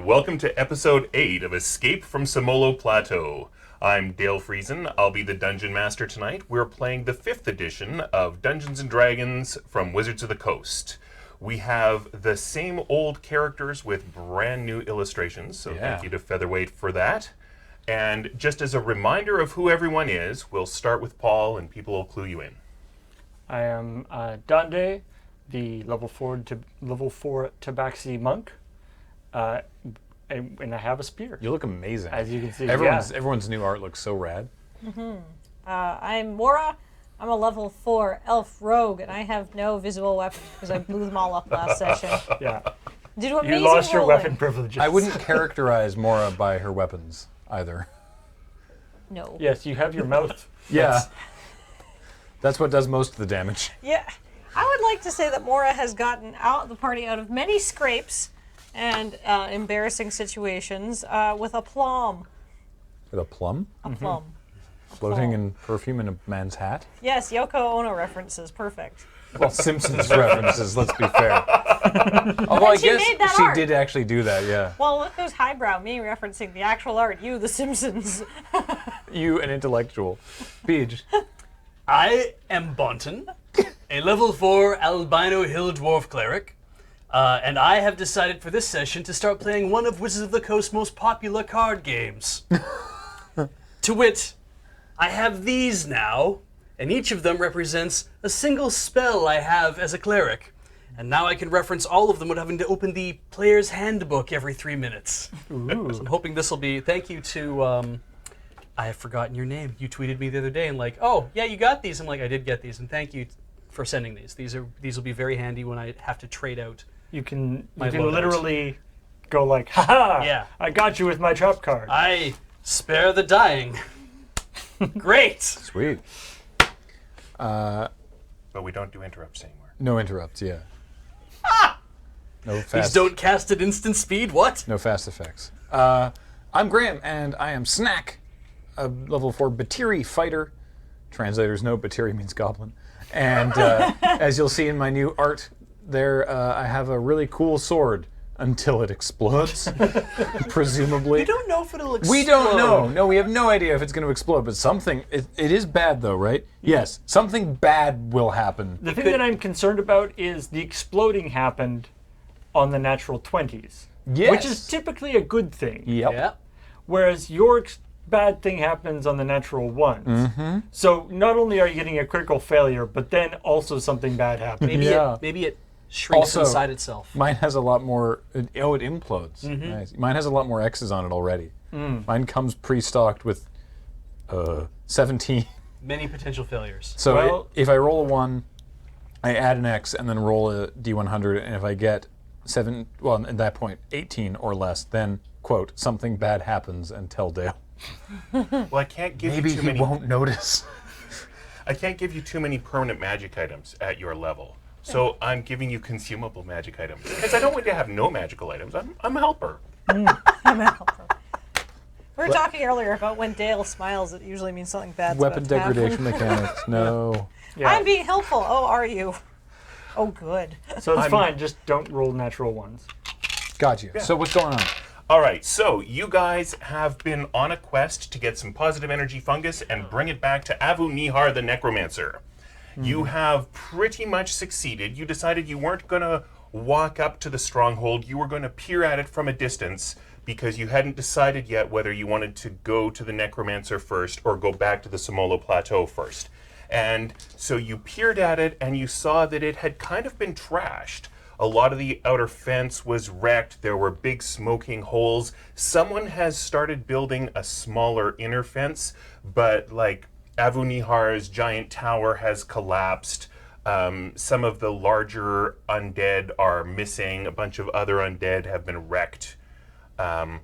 Welcome to Episode 8 of Escape from Semolo Plateau. I'm Dale Friesen. I'll be the Dungeon Master tonight. We're playing the 5th edition of Dungeons & Dragons from Wizards of the Coast. We have the same old characters with brand new illustrations, so thank you to Featherweight for that. And just as a reminder of who everyone is, we'll start with Paul and people will clue you in. I am Dande, the level 4 Tabaxi monk. And I have a spear. You look amazing. As you can see, everyone's new art looks so rad. I'm Mora. I'm a level 4 elf rogue, and I have no visible weapons because I blew them all up last session. Yeah. Did you amazing You lost your rolling. weapon privileges. I wouldn't characterize Mora by her weapons either. No. Yes, you have your mouth. Yeah. That's what does most of the damage. Yeah. I would like to say that Mora has gotten the party out of many scrapes and embarrassing situations with a plum. With a plum? A plum. Floating in perfume in a man's hat? Yes, Yoko Ono references. Perfect. Well, Simpsons references, let's be fair. Although I she guess made that she art. did actually do that, yeah. Well, look who's highbrow, me referencing the actual art, you, the Simpsons. You, an intellectual. Beej. I am Bontan, a level 4 albino hill dwarf cleric. And I have decided for this session to start playing one of Wizards of the Coast's most popular card games. To wit, I have these now, and each of them represents a single spell I have as a cleric. And now I can reference all of them without having to open the player's handbook every 3 minutes. Ooh. So I'm hoping this will be, thank you to, I have forgotten your name. You tweeted me the other day and like, oh, yeah, you got these. I'm like, I did get these, and thank you for sending these. These will be very handy when I have to trade out. You can loadout. literally go like, ha! Yeah. I got you with my trap card. I spare the dying. Great. Sweet. But we don't do interrupts anymore. No interrupts, yeah. No These fast. don't cast at instant speed. What? No fast effects. I'm Graham, and I am Snack, a level 4 Batiri fighter. Translators know Batiri means goblin. And as you'll see in my new art there, I have a really cool sword until it explodes, presumably. We don't know if it'll explode. We don't know. No, we have no idea if it's going to explode, but something, it is bad though, right? Yes, something bad will happen. The thing that I'm concerned about is the exploding happened on the natural 20s. Yes. Which is typically a good thing. Yep. Yeah. Whereas your bad thing happens on the natural ones. Mm-hmm. So not only are you getting a critical failure, but then also something bad happens. Maybe it shrinks Also, inside itself. Mine has a lot more, it implodes. Mm-hmm. Nice. Mine has a lot more X's on it already. Mine comes pre-stocked with 17. Many potential failures. So Well- if I roll a 1, I add an X and then roll a D100, and if I get 7, well, at that point, 18 or less, then, quote, something bad happens and tell Dale. Well, I can't give Maybe you too he many. won't notice. I can't give you too many permanent magic items at your level. So I'm giving you consumable magic items. Because I don't want you to have no magical items. I'm a helper. I'm a helper. We were talking earlier about when Dale smiles, it usually means something bad's Weapon about to happen. degradation mechanics, no. Yeah. I'm being helpful. Oh, are you? Oh, good. So it's fine, just don't roll natural ones. Got you. So what's going on? All right, so you guys have been on a quest to get some positive energy fungus and bring it back to Avu Nihar the necromancer. You have pretty much succeeded. You decided you weren't going to walk up to the stronghold. You were going to peer at it from a distance because you hadn't decided yet whether you wanted to go to the necromancer first or go back to the Semolo Plateau first. And so you peered at it and you saw that it had kind of been trashed. A lot of the outer fence was wrecked. There were big smoking holes. Someone has started building a smaller inner fence, but like Avunihar's giant tower has collapsed. Some of the larger undead are missing. A bunch of other undead have been wrecked. And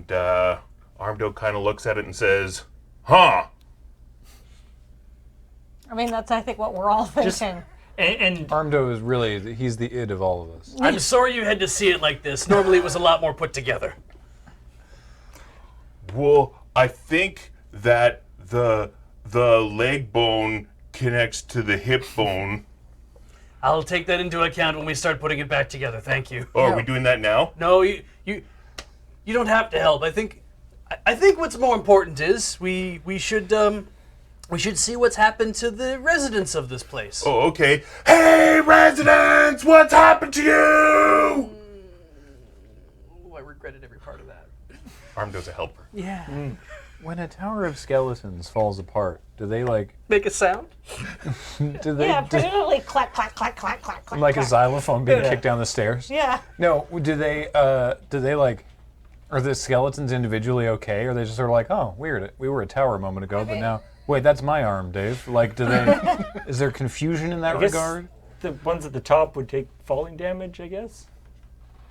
Armdo kind of looks at it and says, huh. I mean, that's, I think, what we're all thinking. And Armdo is really, he's the id of all of us. I'm sorry you had to see it like this. Normally it was a lot more put together. Well, I think that the leg bone connects to the hip bone. I'll take that into account when we start putting it back together. Thank you. Oh, are we doing that now? No, you don't have to help. I think what's more important is we should see what's happened to the residents of this place. Oh, okay. Hey, residents, what's happened to you? Ooh, I regretted every part of that. Armdo's a helper. Yeah. When a tower of skeletons falls apart, do they like, Make a sound? do they, Yeah, presumably clack, clack, clack, clack, clack, clack. like a clack. xylophone being kicked down the stairs? Yeah. No, do they like, are the skeletons individually okay? Or are they just sort of like, oh, weird, we were a tower a moment ago, but now, wait, that's my arm, Dave. Like, do they, is there confusion in that I guess regard? the ones at the top would take falling damage, I guess.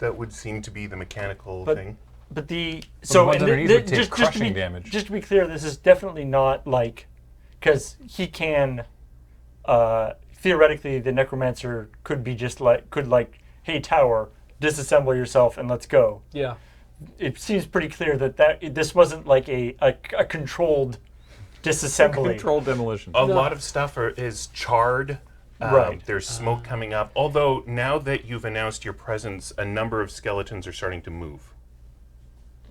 That would seem to be the mechanical But- thing. But the ones and underneath would take crushing to be, damage. Just to be clear, this is definitely not like, because he can theoretically the necromancer could be just like hey tower, disassemble yourself and let's go. Yeah. It seems pretty clear that this wasn't like a controlled disassembly. Controlled demolition. A lot of stuff is charred. Right. There's smoke coming up. Although now that you've announced your presence, a number of skeletons are starting to move.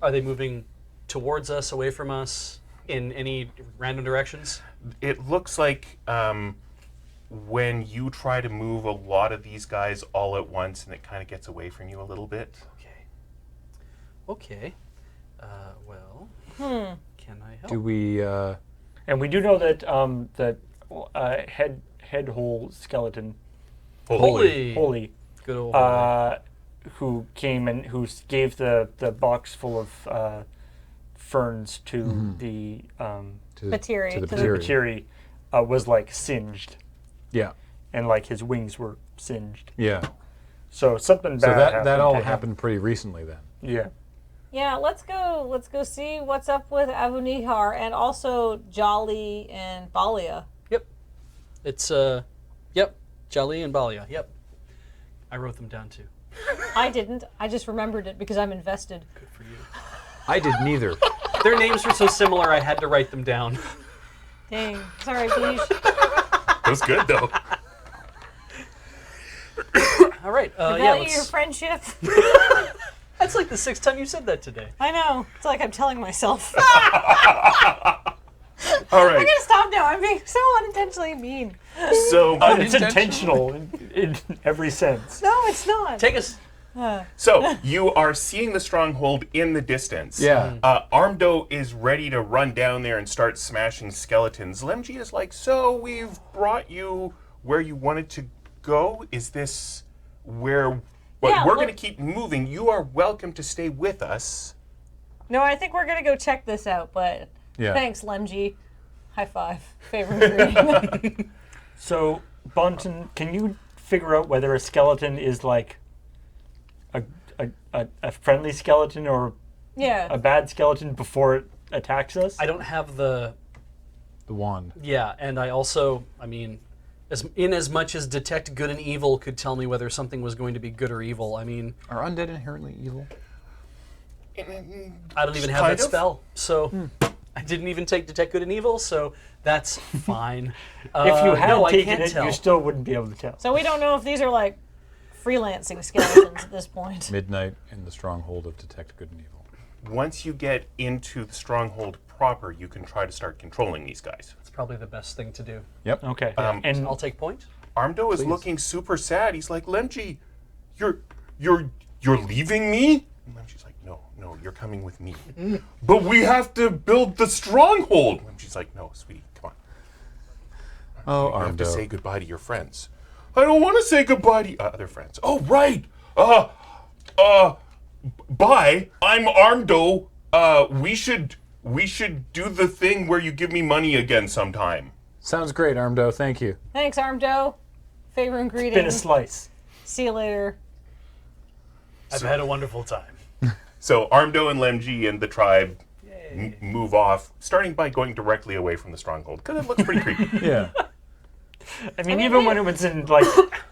Are they moving towards us, away from us, in any random directions? It looks like when you try to move a lot of these guys all at once, and it kind of gets away from you a little bit. Okay. Well, can I help? Do we, And we do know that head hole skeleton Holy Good old who came and who gave the box full of ferns to the Batiri. to the To the Batiri. Batiri was like singed, Yeah, and like his wings were singed. yeah. So something So bad that all to him. happened pretty recently then. Yeah. Yeah, let's go see what's up with Avunihar and also Jolly and Balia. Yep. It's yep. Jali and Balia. Yep. I wrote them down too. I didn't. I just remembered it because I'm invested. Good for you. I did neither. Their names were so similar, I had to write them down. Dang. Sorry, Beej. That was good, though. All right. I Yeah. value your friendship. That's like the 6th time you said that today. I know. It's like I'm telling myself. All I'm right. gonna stop now. I'm being so unintentionally mean. So, It's intentional in every sense. No, it's not. Take us. so you are seeing the stronghold in the distance. Yeah. Armdo is ready to run down there and start smashing skeletons. Lemji is like, so we've brought you where you wanted to go? Is this where... Well, Yeah, we're look- going to keep moving. You are welcome to stay with us. No, I think we're gonna go check this out, but Yeah. thanks, Lemji. High five. Favorite green. So, Bontan, can you figure out whether a skeleton is like a friendly skeleton or Yeah. a bad skeleton before it attacks us? I don't have the. The wand. Yeah, and I also, I mean, as much as detect good and evil could tell me whether something was going to be good or evil. I mean, Are undead inherently evil? I don't even have Kind that of. spell, so I didn't even take detect good and evil, so that's fine. If you had no, I taken can't it, tell. you still wouldn't be able to tell. So we don't know if these are like freelancing skeletons at this point. Midnight in the stronghold of detect good and evil. Once you get into the stronghold proper, you can try to start controlling these guys. It's probably the best thing to do. Yep. Okay. Um, and I'll take point. Armdo is looking super sad. He's like, Lemji, you're leaving me? And Lemji's like, no, you're coming with me. But we have to build the stronghold. Lemji's like, no, sweetie, come on. Oh, You have to say Armdo. goodbye to your friends. I don't want to say goodbye to other friends. Oh, right. Bye. I'm Armdo. We should do the thing where you give me money again sometime. Sounds great, Armdo. Thank you. Thanks, Armdo. Favor and greetings. Been a slice. See you later. I've had a wonderful time. So Armdo and Lemji and the tribe move off, starting by going directly away from the stronghold, because it looks pretty creepy. Yeah. I mean, even when it was in like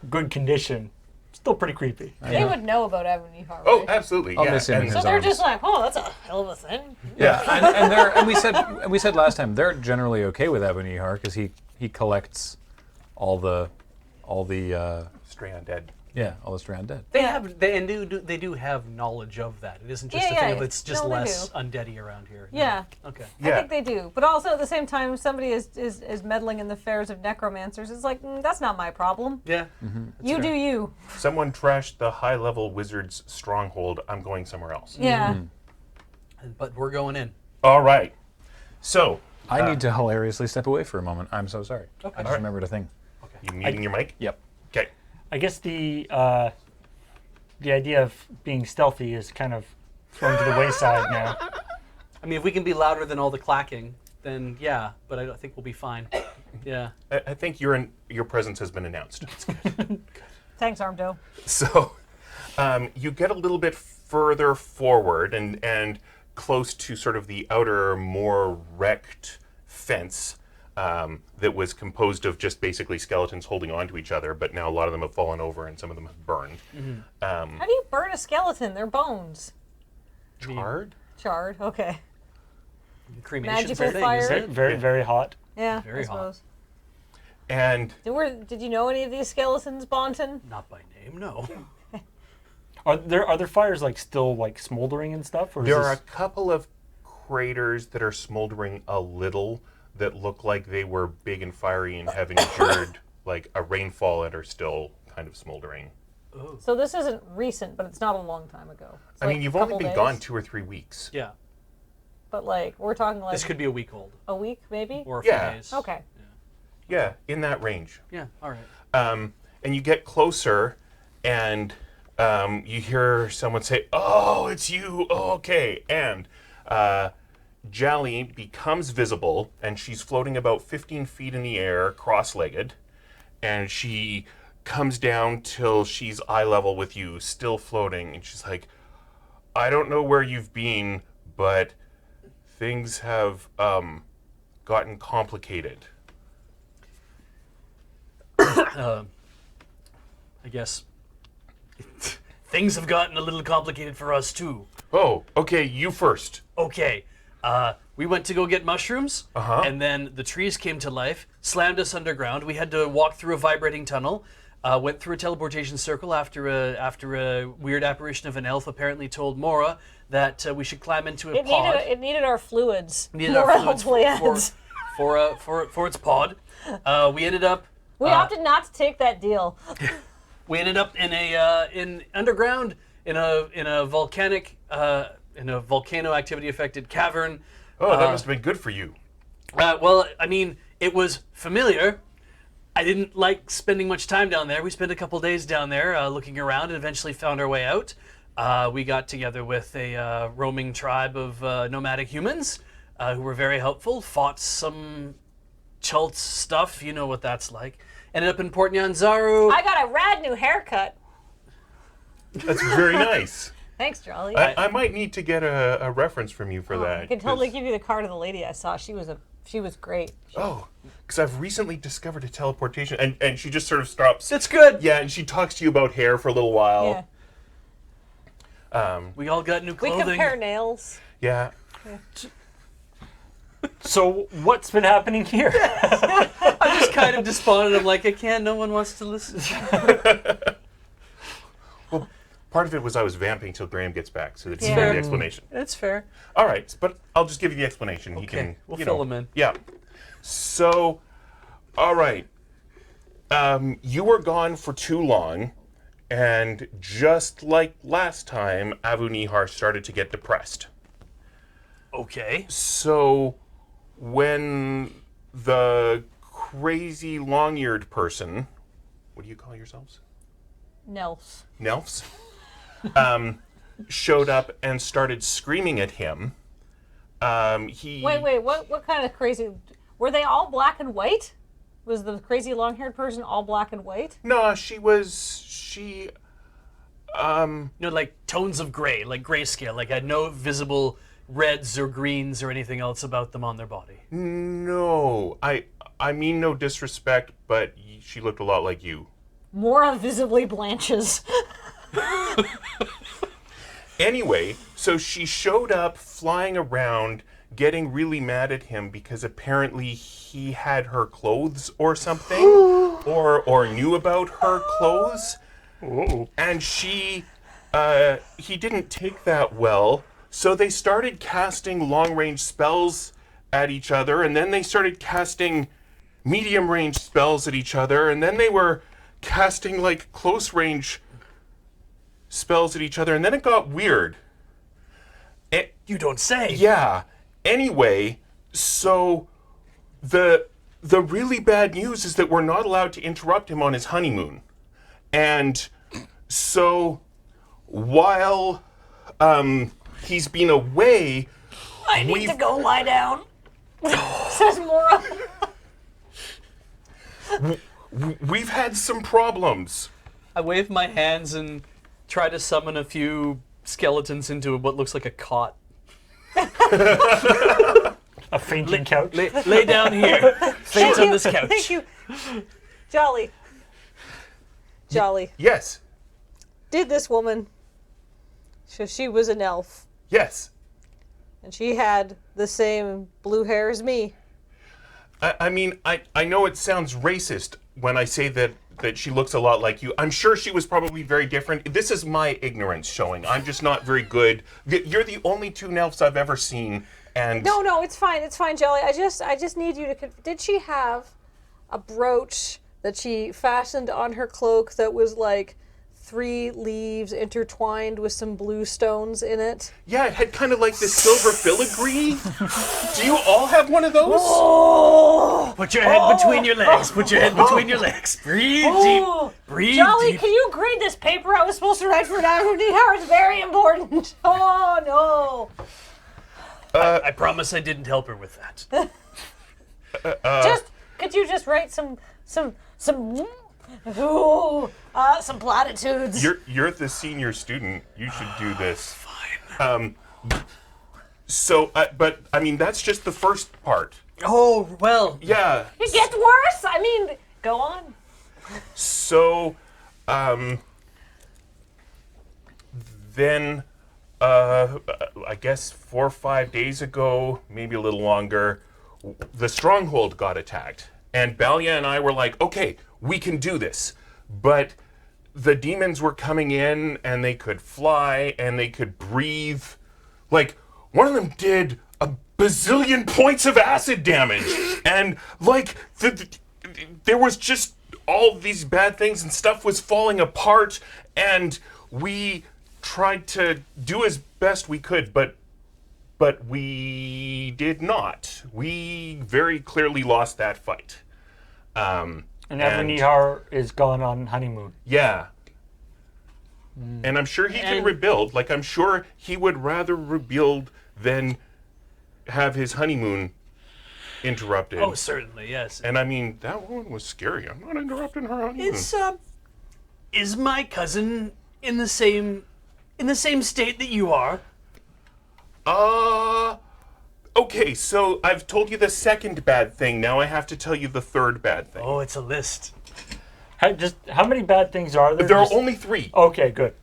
good condition, still pretty creepy. They would know about Ebony Harbor. Oh, absolutely. I'll yeah. miss him in And- his So they're arms. just like, oh, that's a hell of a thing. Yeah, and we said last time they're generally okay with Ebony Har because he collects all the Stray undead. all the stray undead. They do have knowledge of that. It isn't just Yeah, a thing yeah. of it's just No, they less do. undeady around here. Yeah. Okay. I think they do. But also at the same time, if somebody is meddling in the affairs of necromancers, it's like, that's not my problem. Yeah. You do you. Someone trashed the high-level wizard's stronghold. I'm going somewhere else. Yeah. But we're going in. All right. So, I need to hilariously step away for a moment. I'm so sorry. Okay. I just remembered a thing. you muting your mic? Yep. Okay. I guess the idea of being stealthy is kind of thrown to the wayside now. I mean, if we can be louder than all the clacking, then yeah. But I think we'll be fine. Yeah. I think your presence has been announced. Thanks, Armdo. So, you get a little bit further forward and close to sort of the outer, more wrecked fence that was composed of just basically skeletons holding on to each other, but now a lot of them have fallen over and some of them have burned. How do you burn a skeleton? They're bones. Charred? Charred. Okay. Cremation's Magical a thing, fire? isn't Very, it? very, very hot. Yeah, Very I hot. suppose. And Did you know any of these skeletons, Bontan? Not by name, no. Are there other fires like still like smoldering and stuff? Or is there this... are a couple of craters that are smoldering a little that look like they were big and fiery and have endured like a rainfall and are still kind of smoldering. So this isn't recent, but it's not a long time ago. It's I like mean, you've a only couple been days. gone 2 or 3 weeks. Yeah. But like, we're talking like This could be a week old. a week, maybe? Or a few Yeah. days. Okay. Yeah, in that range. Yeah, all right. And you get closer, and you hear someone say, "Oh, it's you. Oh, okay." And Jally becomes visible, and she's floating about 15 feet in the air, cross-legged, and she comes down till she's eye level with you, still floating, and she's like, "I don't know where you've been, but things have gotten complicated." I guess things have gotten a little complicated for us too. Oh, okay, you first. Okay, we went to go get mushrooms, and then the trees came to life, slammed us underground. We had to walk through a vibrating tunnel, went through a teleportation circle after a weird apparition of an elf apparently told Mora that we should climb into a pod. It needed our fluids. Needed our fluids Plans. for its pod. We ended up We opted not to take that deal. We ended up in a in underground in a volcanic in a volcano activity affected cavern. Oh, that must have been good for you. Well, I mean, it was familiar. I didn't like spending much time down there. We spent a couple days down there looking around and eventually found our way out. We got together with a roaming tribe of nomadic humans who were very helpful, fought some Chult's stuff, you know what that's like. Ended up in Port Nyanzaru. I got a rad new haircut. That's very nice. Thanks, Jolly. I might need to get a reference from you for that. I can totally 'cause- give you the card of the lady I saw. She was great. Oh, because I've recently discovered a teleportation, and she just sort of stops. It's good. Yeah, and she talks to you about hair for a little while. Yeah. We all got new We clothing. compare nails. Yeah. So what's been happening here? I'm just kind of despondent. I'm like, I can't. No one wants to listen. Well, part of it was I was vamping till Graham gets back, so that's Yeah. the explanation. It's fair. All right, but I'll just give you the explanation. He Okay, can, we'll you fill know. him in. Yeah. So, all right. You were gone for too long, and just like last time, Avu Nihar started to get depressed. Okay. So, when the crazy long-eared person what do you call yourselves? Nelfs. Nelfs, showed up and started screaming at him. Wait, what kind of crazy... Were they all black and white? Was the crazy long-haired person all black and white? No, she Like tones of gray, like grayscale, like had no visible reds or greens or anything else about them on their body. No, I mean no disrespect, but she looked a lot like you. Mora visibly blanches. Anyway, so she showed up flying around, getting really mad at him because apparently he had her clothes or something, or knew about her clothes. Whoa. And he didn't take that well, so they started casting long-range spells at each other, and then they started casting medium-range spells at each other, and then they were casting, like, close-range spells at each other, and then it got weird. You don't say. Yeah. Anyway, so the really bad news is that we're not allowed to interrupt him on his honeymoon. And so while he's been away, I need to go lie down. Says Mora. we've had some problems. I wave my hands and try to summon a few skeletons into what looks like a cot. A fainting couch. Lay down here. Faint on this couch. Thank you. Jolly. Yes. Did this woman, so she was an elf, Yes. and she had the same blue hair as me. I mean, I know it sounds racist when I say that she looks a lot like you. I'm sure she was probably very different. This is my ignorance showing. I'm just not very good. You're the only two Nelfs I've ever seen, and... No, it's fine, Jolly. I just need you to... Did she have a brooch that she fastened on her cloak that was like 3 leaves intertwined with some blue stones in it? Yeah, it had kind of like this silver filigree. Do you all have one of those? Oh! Put your head between your legs. Put your head between your legs. Breathe deep. Breathe Jolly, deep. can you grade this paper I was supposed to write for an activity hour? It's very important. Oh, no. I promise I didn't help her with that. Could you just write some platitudes? You're the senior student. You should do this. Fine. But I mean, that's just the first part. Oh, well. Yeah. It gets worse. I mean, go on. So, then, I guess 4 or 5 days ago, maybe a little longer, the stronghold got attacked. And Balia and I were like, okay, we can do this. But the demons were coming in, and they could fly, and they could breathe. Like, one of them did a bazillion points of acid damage. And, like, there was just all these bad things, and stuff was falling apart, and we tried to do as best we could, but we did not. We very clearly lost that fight. And Nihar is gone on honeymoon. Yeah. And I'm sure he can rebuild. Like, I'm sure he would rather rebuild than have his honeymoon interrupted. Oh, certainly, yes. And I mean, that woman was scary. I'm not interrupting her honeymoon. Is my cousin in the same state that you are? Okay, so I've told you the second bad thing. Now I have to tell you the third bad thing. Oh, it's a list. How many bad things are there? There are only 3. Okay, good.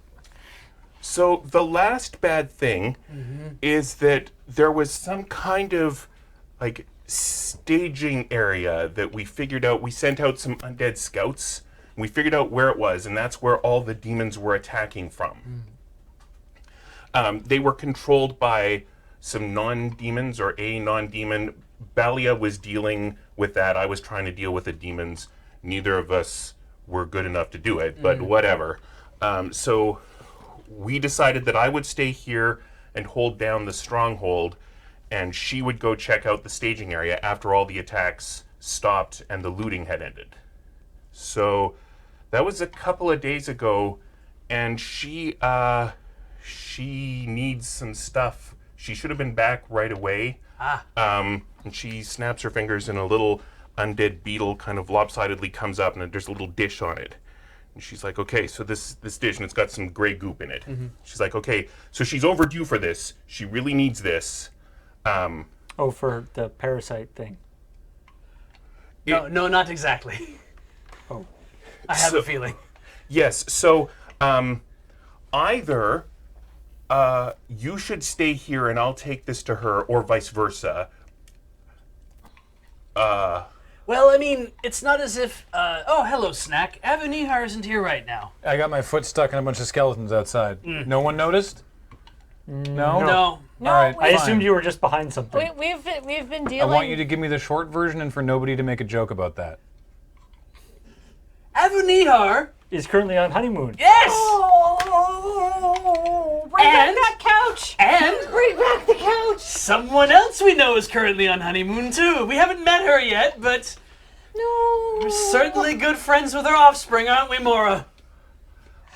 So the last bad thing is that there was some kind of, like, staging area that we figured out. We sent out some undead scouts. We figured out where it was, and that's where all the demons were attacking from. They were controlled by some non-demons or a non-demon. Balia was dealing with that. I was trying to deal with the demons. Neither of us were good enough to do it, but whatever. So we decided that I would stay here and hold down the stronghold, and she would go check out the staging area after all the attacks stopped and the looting had ended. So That was a couple of days ago, and she needs some stuff. She should have been back right away. And she snaps her fingers, and a little undead beetle kind of lopsidedly comes up, and there's a little dish on it. And she's like, okay, so this dish, and it's got some gray goop in it. Mm-hmm. She's like, okay, so she's overdue for this. She really needs this. For the parasite thing. No, not exactly. Oh. I have a feeling. Yes, so either you should stay here and I'll take this to her, or vice versa. Well, I mean, it's not as if... oh, hello, Snack. Avenihar isn't here right now. I got my foot stuck in a bunch of skeletons outside. No one noticed? No? No. No, All right, I fine. assumed you were just behind something. we've been I dealing. want you to give me the short version and for nobody to make a joke about that. Avenihar? Is currently on honeymoon. Yes! Oh, bring back And- that couch! And Bring back the couch! someone else we know is currently on honeymoon, too. We haven't met her yet, but No. we're certainly good friends with her offspring, aren't we, Mora?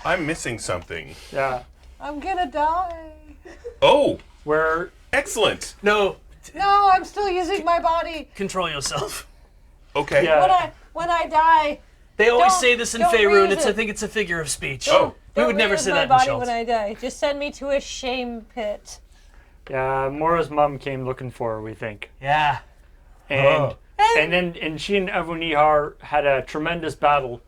I'm missing something. Yeah. I'm gonna die. Oh, Where excellent. No, No, I'm still using my body. control yourself. Okay. Yeah. When I die, They always Don't- say this in don't Faerun. reuse I it. think it's a figure of speech. Oh. We would don't never reuse say my that in body Schultz. when I die. Just send me to a shame pit. Yeah, Mora's mom came looking for her, we think. Yeah. And and she and Avunihar had a tremendous battle,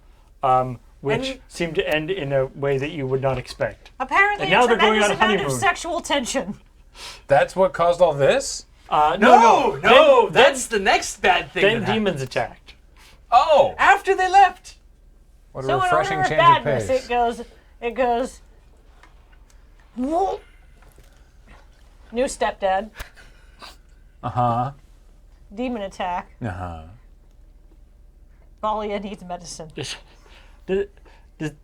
which And- seemed to end in a way that you would not expect. Apparently, And now a they're going tremendous on amount of honeymoon. sexual tension. That's what caused all this? No, Then- that's the next bad thing. Then that happened. demons attacked. Oh! After they left. What a So in refreshing order of change of badness, pace. it goes. New stepdad, Uh-huh. demon attack. Uh-huh. Balia needs medicine. Does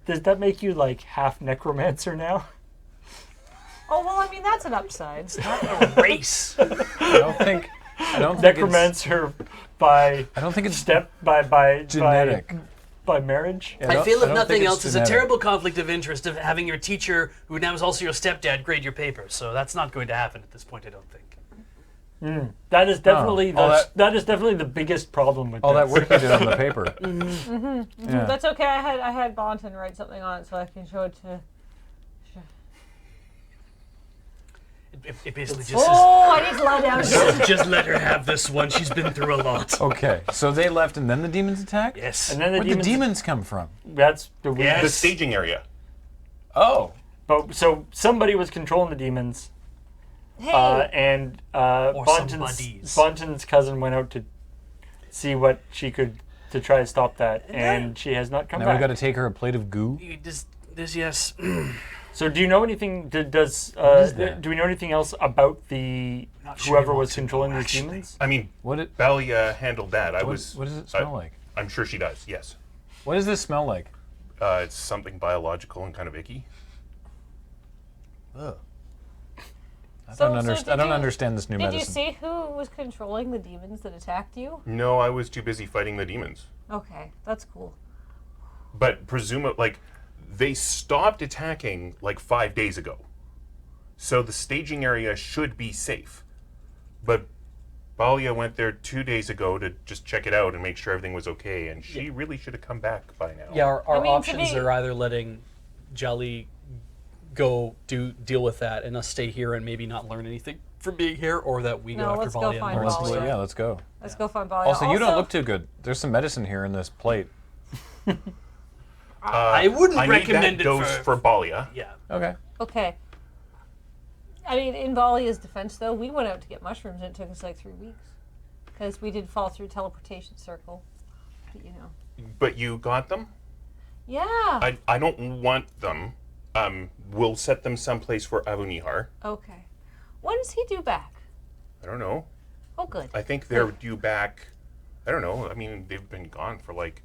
that make you like half necromancer now? Oh well, I mean that's an upside. Race. I don't think it's, Necromancer by I don't think it's by genetic. by marriage. Yeah, I feel don't if nothing think it's else, it's a genetic. terrible conflict of interest of having your teacher, who now is also your stepdad, grade your papers. So that's not going to happen at this point, I don't think. That is definitely all that is definitely the biggest problem with All this. that work you did on the paper. Yeah. That's okay. I had Bontan write something on it so I can show it to. It basically just Oh, I need to lie down. says, just let her have this one. She's been through a lot. Okay, so they left and then the demons attacked? Yes. And then Where'd the demons come from? That's the weird. Yes. The staging area. Oh. But so somebody was controlling the demons, Hey, and Or some buddies. Bontan's cousin went out to see what she could to try to stop that, and she has not come Now we back. got to take her a plate of goo? This yes. So do you know anything? Does is that? do we know anything else about the Not sure whoever he was wants to controlling know, these actually. demons? I mean, What Balia handled that. what does it smell like? I'm sure she does, yes. What does this smell like? It's something biological and kind of icky. Ugh. I So- don't, so I did don't you- understand this new did you medicine. see who was controlling the demons that attacked you? No, I was too busy fighting the demons. Okay, that's cool. But presumably, they stopped attacking like 5 days ago. So the staging area should be safe. But Balia went there 2 days ago to just check it out and make sure everything was okay, and she really should have come back by now. Yeah, our mean, to options me- are either letting Jelly go deal with that and us stay here and maybe not learn anything from being here, or that we No, go after let's go Balia find and Let's, Balia. Balia. yeah, let's go. Let's go find Balia. Also, you don't look too good. There's some medicine here in this plate. I wouldn't I recommend need that it dose for. for Balia. Yeah. Okay. Okay. I mean, in Balia's defense, though, we went out to get mushrooms and it took us like 3 weeks. Because we did fall through teleportation circle. But, you know. But you got them? Yeah. I don't want them. We'll set them someplace for Avunihar. Okay. When does he due back? I don't know. Oh, good. I think they're due back. I don't know. I mean, they've been gone for like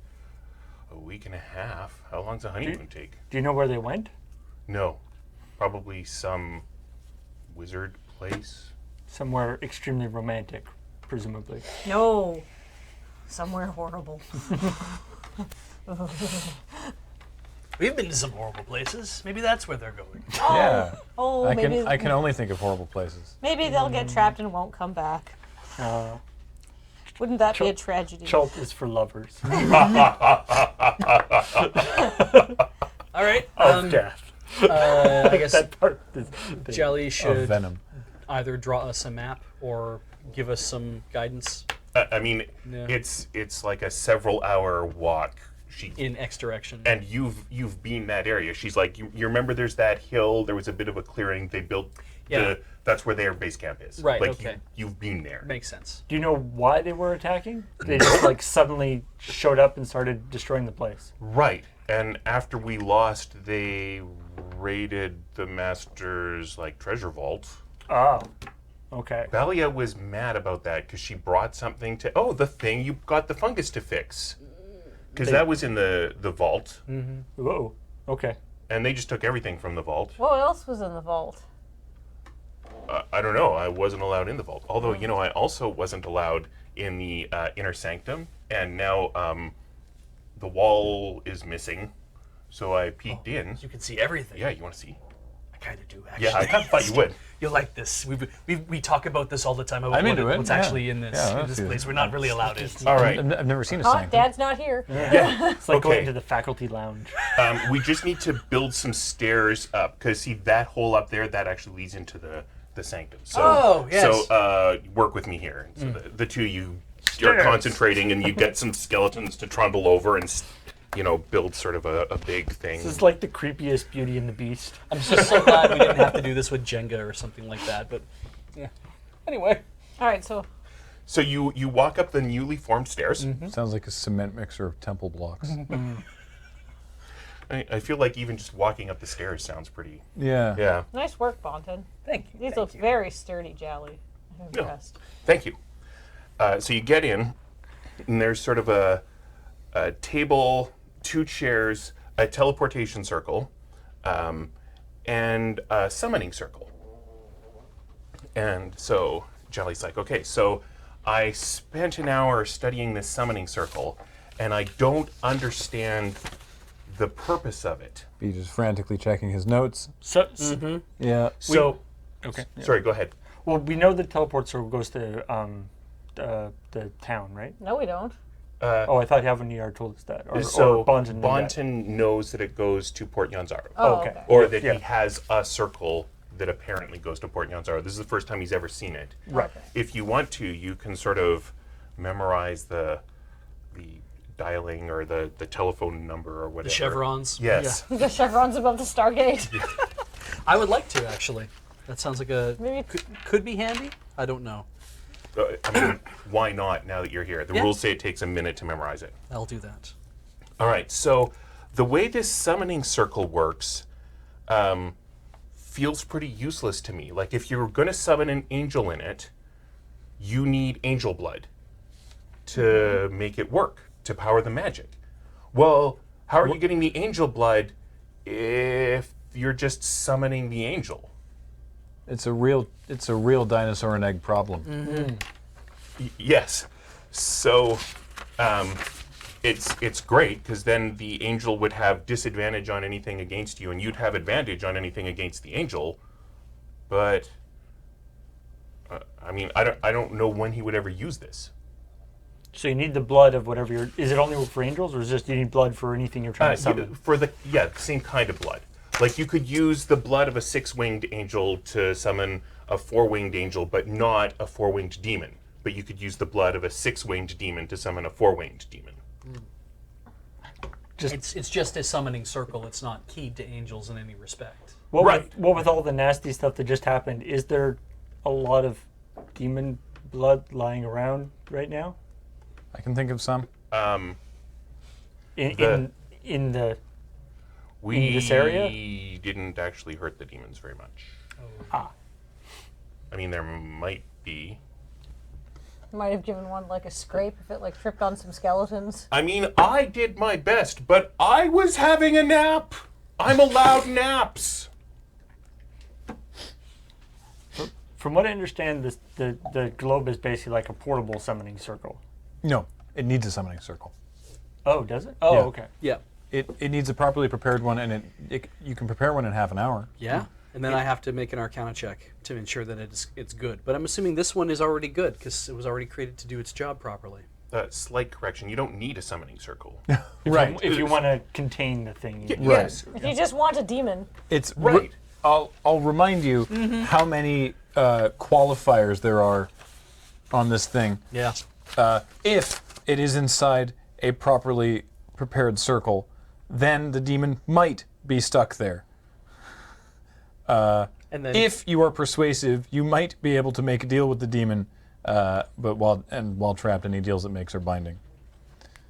a week and a half. How long's a honeymoon take? Do you know where they went? No. Probably some wizard place. Somewhere extremely romantic, presumably. No. Somewhere horrible. We've been to some horrible places. Maybe that's where they're going. Yeah. Oh, I maybe can only think of horrible places. maybe they'll get trapped and won't come back. Wouldn't that be a tragedy? Chult is for lovers. All right. Of death. I guess That part is Jelly Of should venom. either draw us a map or give us some guidance I mean, Yeah. it's like a several-hour walk. in X direction. And you've been that area. She's like, you remember there's that hill, there was a bit of a clearing, they built that's where their base camp is. Right, Like okay. you've been there. Makes sense. Do you know why they were attacking? They just like suddenly showed up and started destroying the place. Right. And after we lost, they raided the master's like treasure vault. Oh, okay. Valia was mad about that because she brought something to the thing you got the fungus to fix. Because that was in the vault. Whoa. Okay. And they just took everything from the vault. What else was in the vault? I don't know. I wasn't allowed in the vault. Although, I also wasn't allowed in the inner sanctum. And now the wall is missing. So I peeked in. You can see everything. Yeah, you want to see? I kind of do, actually. Yeah, I kind of thought you would. You'll like this. We talk about this all the time about I'm into it, what's yeah. actually in this, Yeah, in this that's place. good. We're not really allowed in. All right. I've never seen a Huh? sanctum. Dad's not here. It's like going Okay. to the faculty lounge. We just need to build some stairs up. Because, see, that hole up there, that actually leads into the sanctum. So, Oh, yes. So work with me here. So the two of you are Stairs. concentrating, and you get some skeletons to trundle over and, build sort of a big thing. This is like the creepiest Beauty and the Beast. I'm just so glad we didn't have to do this with Jenga or something like that. But yeah. Anyway. All right, so So you walk up the newly formed stairs. Sounds like a cement mixer of temple blocks. I feel like even just walking up the stairs sounds pretty. Yeah. Yeah. nice work, Bontan. Thank you. These look very sturdy, Jolly. I'm Yeah. impressed. Thank you. So you get in, and there's sort of a table, 2 chairs, a teleportation circle, and a summoning circle. And so Jelly's like, okay, so I spent an hour studying this summoning circle, and I don't understand the purpose of it. Be just frantically checking his notes. So, Yeah. So, okay. sorry, go ahead. Well, we know the teleport circle goes to the town, right? No, we don't. Oh, I thought Havaniar told us that. Or Bontan knew that. Bontan knows that it goes to Port Yanzaro. Oh, okay. okay. Or that Yeah. he has a circle that apparently goes to Port Yanzaro. This is the first time he's ever seen it. Right. Okay. If you want to, you can sort of memorize the dialing or the telephone number or whatever. The chevrons. Yes. The chevrons above the Stargate. I would like to, actually. That sounds like Maybe could be handy. I don't know. I mean, why not now that you're here? The Yeah. rules say it takes a minute to memorize it. I'll do that. All right, so the way this summoning circle works feels pretty useless to me. Like, if you're going to summon an angel in it, you need angel blood to make it work, to power the magic. Well, how are you getting the angel blood if you're just summoning the angel? It's a real dinosaur and egg problem. Yes. So it's great because then the angel would have disadvantage on anything against you, and you'd have advantage on anything against the angel. But I mean, I don't know when he would ever use this. So you need the blood of whatever you're. Is it only for angels, or is just you need blood for anything you're trying to summon? For the same kind of blood. Like, you could use the blood of a 6-winged angel to summon a 4-winged angel, but not a 4-winged demon. But you could use the blood of a 6-winged demon to summon a 4-winged demon. It's just a summoning circle. It's not keyed to angels in any respect. What Right. with all the nasty stuff that just happened, is there a lot of demon blood lying around right now? I can think of some. In the We this area? didn't actually hurt the demons very much. Ah. I mean, there might be. might have given one like a scrape if it like tripped on some skeletons. I mean, I did my best, but I was having a nap. I'm allowed naps. From what I understand, the globe is basically like a portable summoning circle. No, it needs a summoning circle. Oh, does it? Oh, Yeah. okay. Yeah. it needs a properly prepared one, and you can prepare one in half an hour. Yeah. And then I have to make an Arcana check to ensure that it's good. But I'm assuming this one is already good because it was already created to do its job properly. Slight correction. You don't need a summoning circle. Right. If you want to contain the thing. Yes. If you just want a demon. It's Right. I'll remind you how many qualifiers there are on this thing. Yeah. If it is inside a properly prepared circle, then the demon might be stuck there. And then If you are persuasive, you might be able to make a deal with the demon, but while trapped, any deals it makes are binding.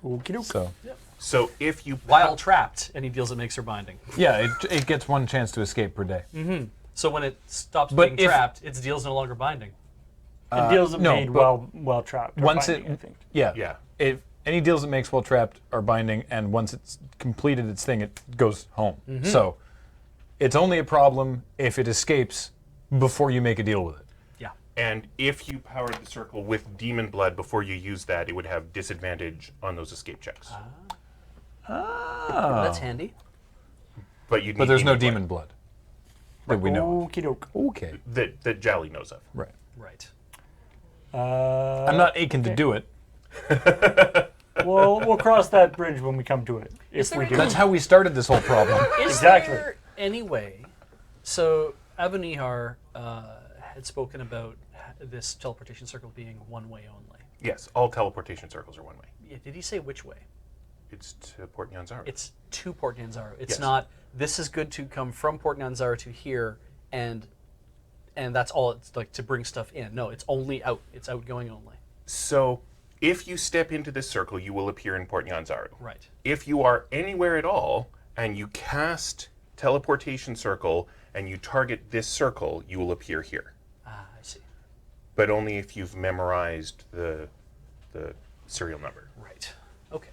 Okey-doke. So So if you while trapped, any deals it makes are binding. yeah, it gets one chance to escape per day. So when it stops But being if- trapped, its deal's no longer binding. And deals are no, made but while trapped. are Once binding, it, I think. yeah, if any deals it makes while trapped are binding, and once it's completed its thing, it goes home. So it's only a problem if it escapes before you make a deal with it. Yeah. And if you powered the circle with demon blood before you use that, it would have disadvantage on those escape checks. That's handy. But you need But there's no blood demon blood that we know. Okey-doke. Okay, that Jolly knows of. right. Right. I'm not aching to do it. We'll cross that bridge when we come to it. If there we any- do. That's how we started this whole problem. Is Exactly. there any way? So Abu Nihar had spoken about this teleportation circle being one way only. Yes, all teleportation circles are one way. Yeah, did he say which way? It's to Port Nyanzaru. It's to Port Nyanzaru. It's Yes. not. This is good to come from Port Nyanzaru to here, and that's all. It's like to bring stuff in. No, it's only out. It's outgoing only. So if you step into this circle, you will appear in Port Nyanzaru. Right. If you are anywhere at all and you cast teleportation circle and you target this circle, you will appear here. Ah, I see. But only if you've memorized the serial number. Right. Okay.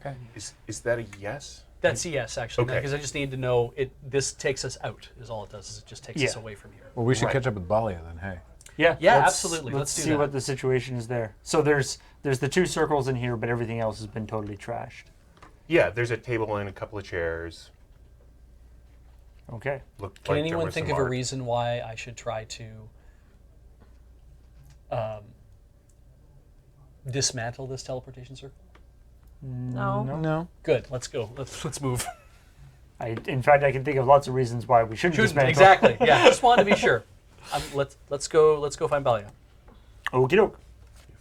Okay. Is that a yes? That's a yes, actually, Okay. because I just need to know it. This takes us out. Is all it does. Is it just takes us Yeah. away from here. Well, we should Right. catch up with Balia then. Hey. Yeah, Yeah, let's- absolutely. Let's Let's do see that. what the situation is there. So there's the two circles in here, but everything else has been totally trashed. Yeah, there's a table and a couple of chairs. Okay. Looked Can like there anyone was think some of a art. reason why I should try to dismantle this teleportation circle? No. No. Good. Let's go. Let's move. In fact, I can think of lots of reasons why we shouldn't dismantle. Exactly. Yeah. Just wanted to be sure. Let's go find Balia. Okie doke.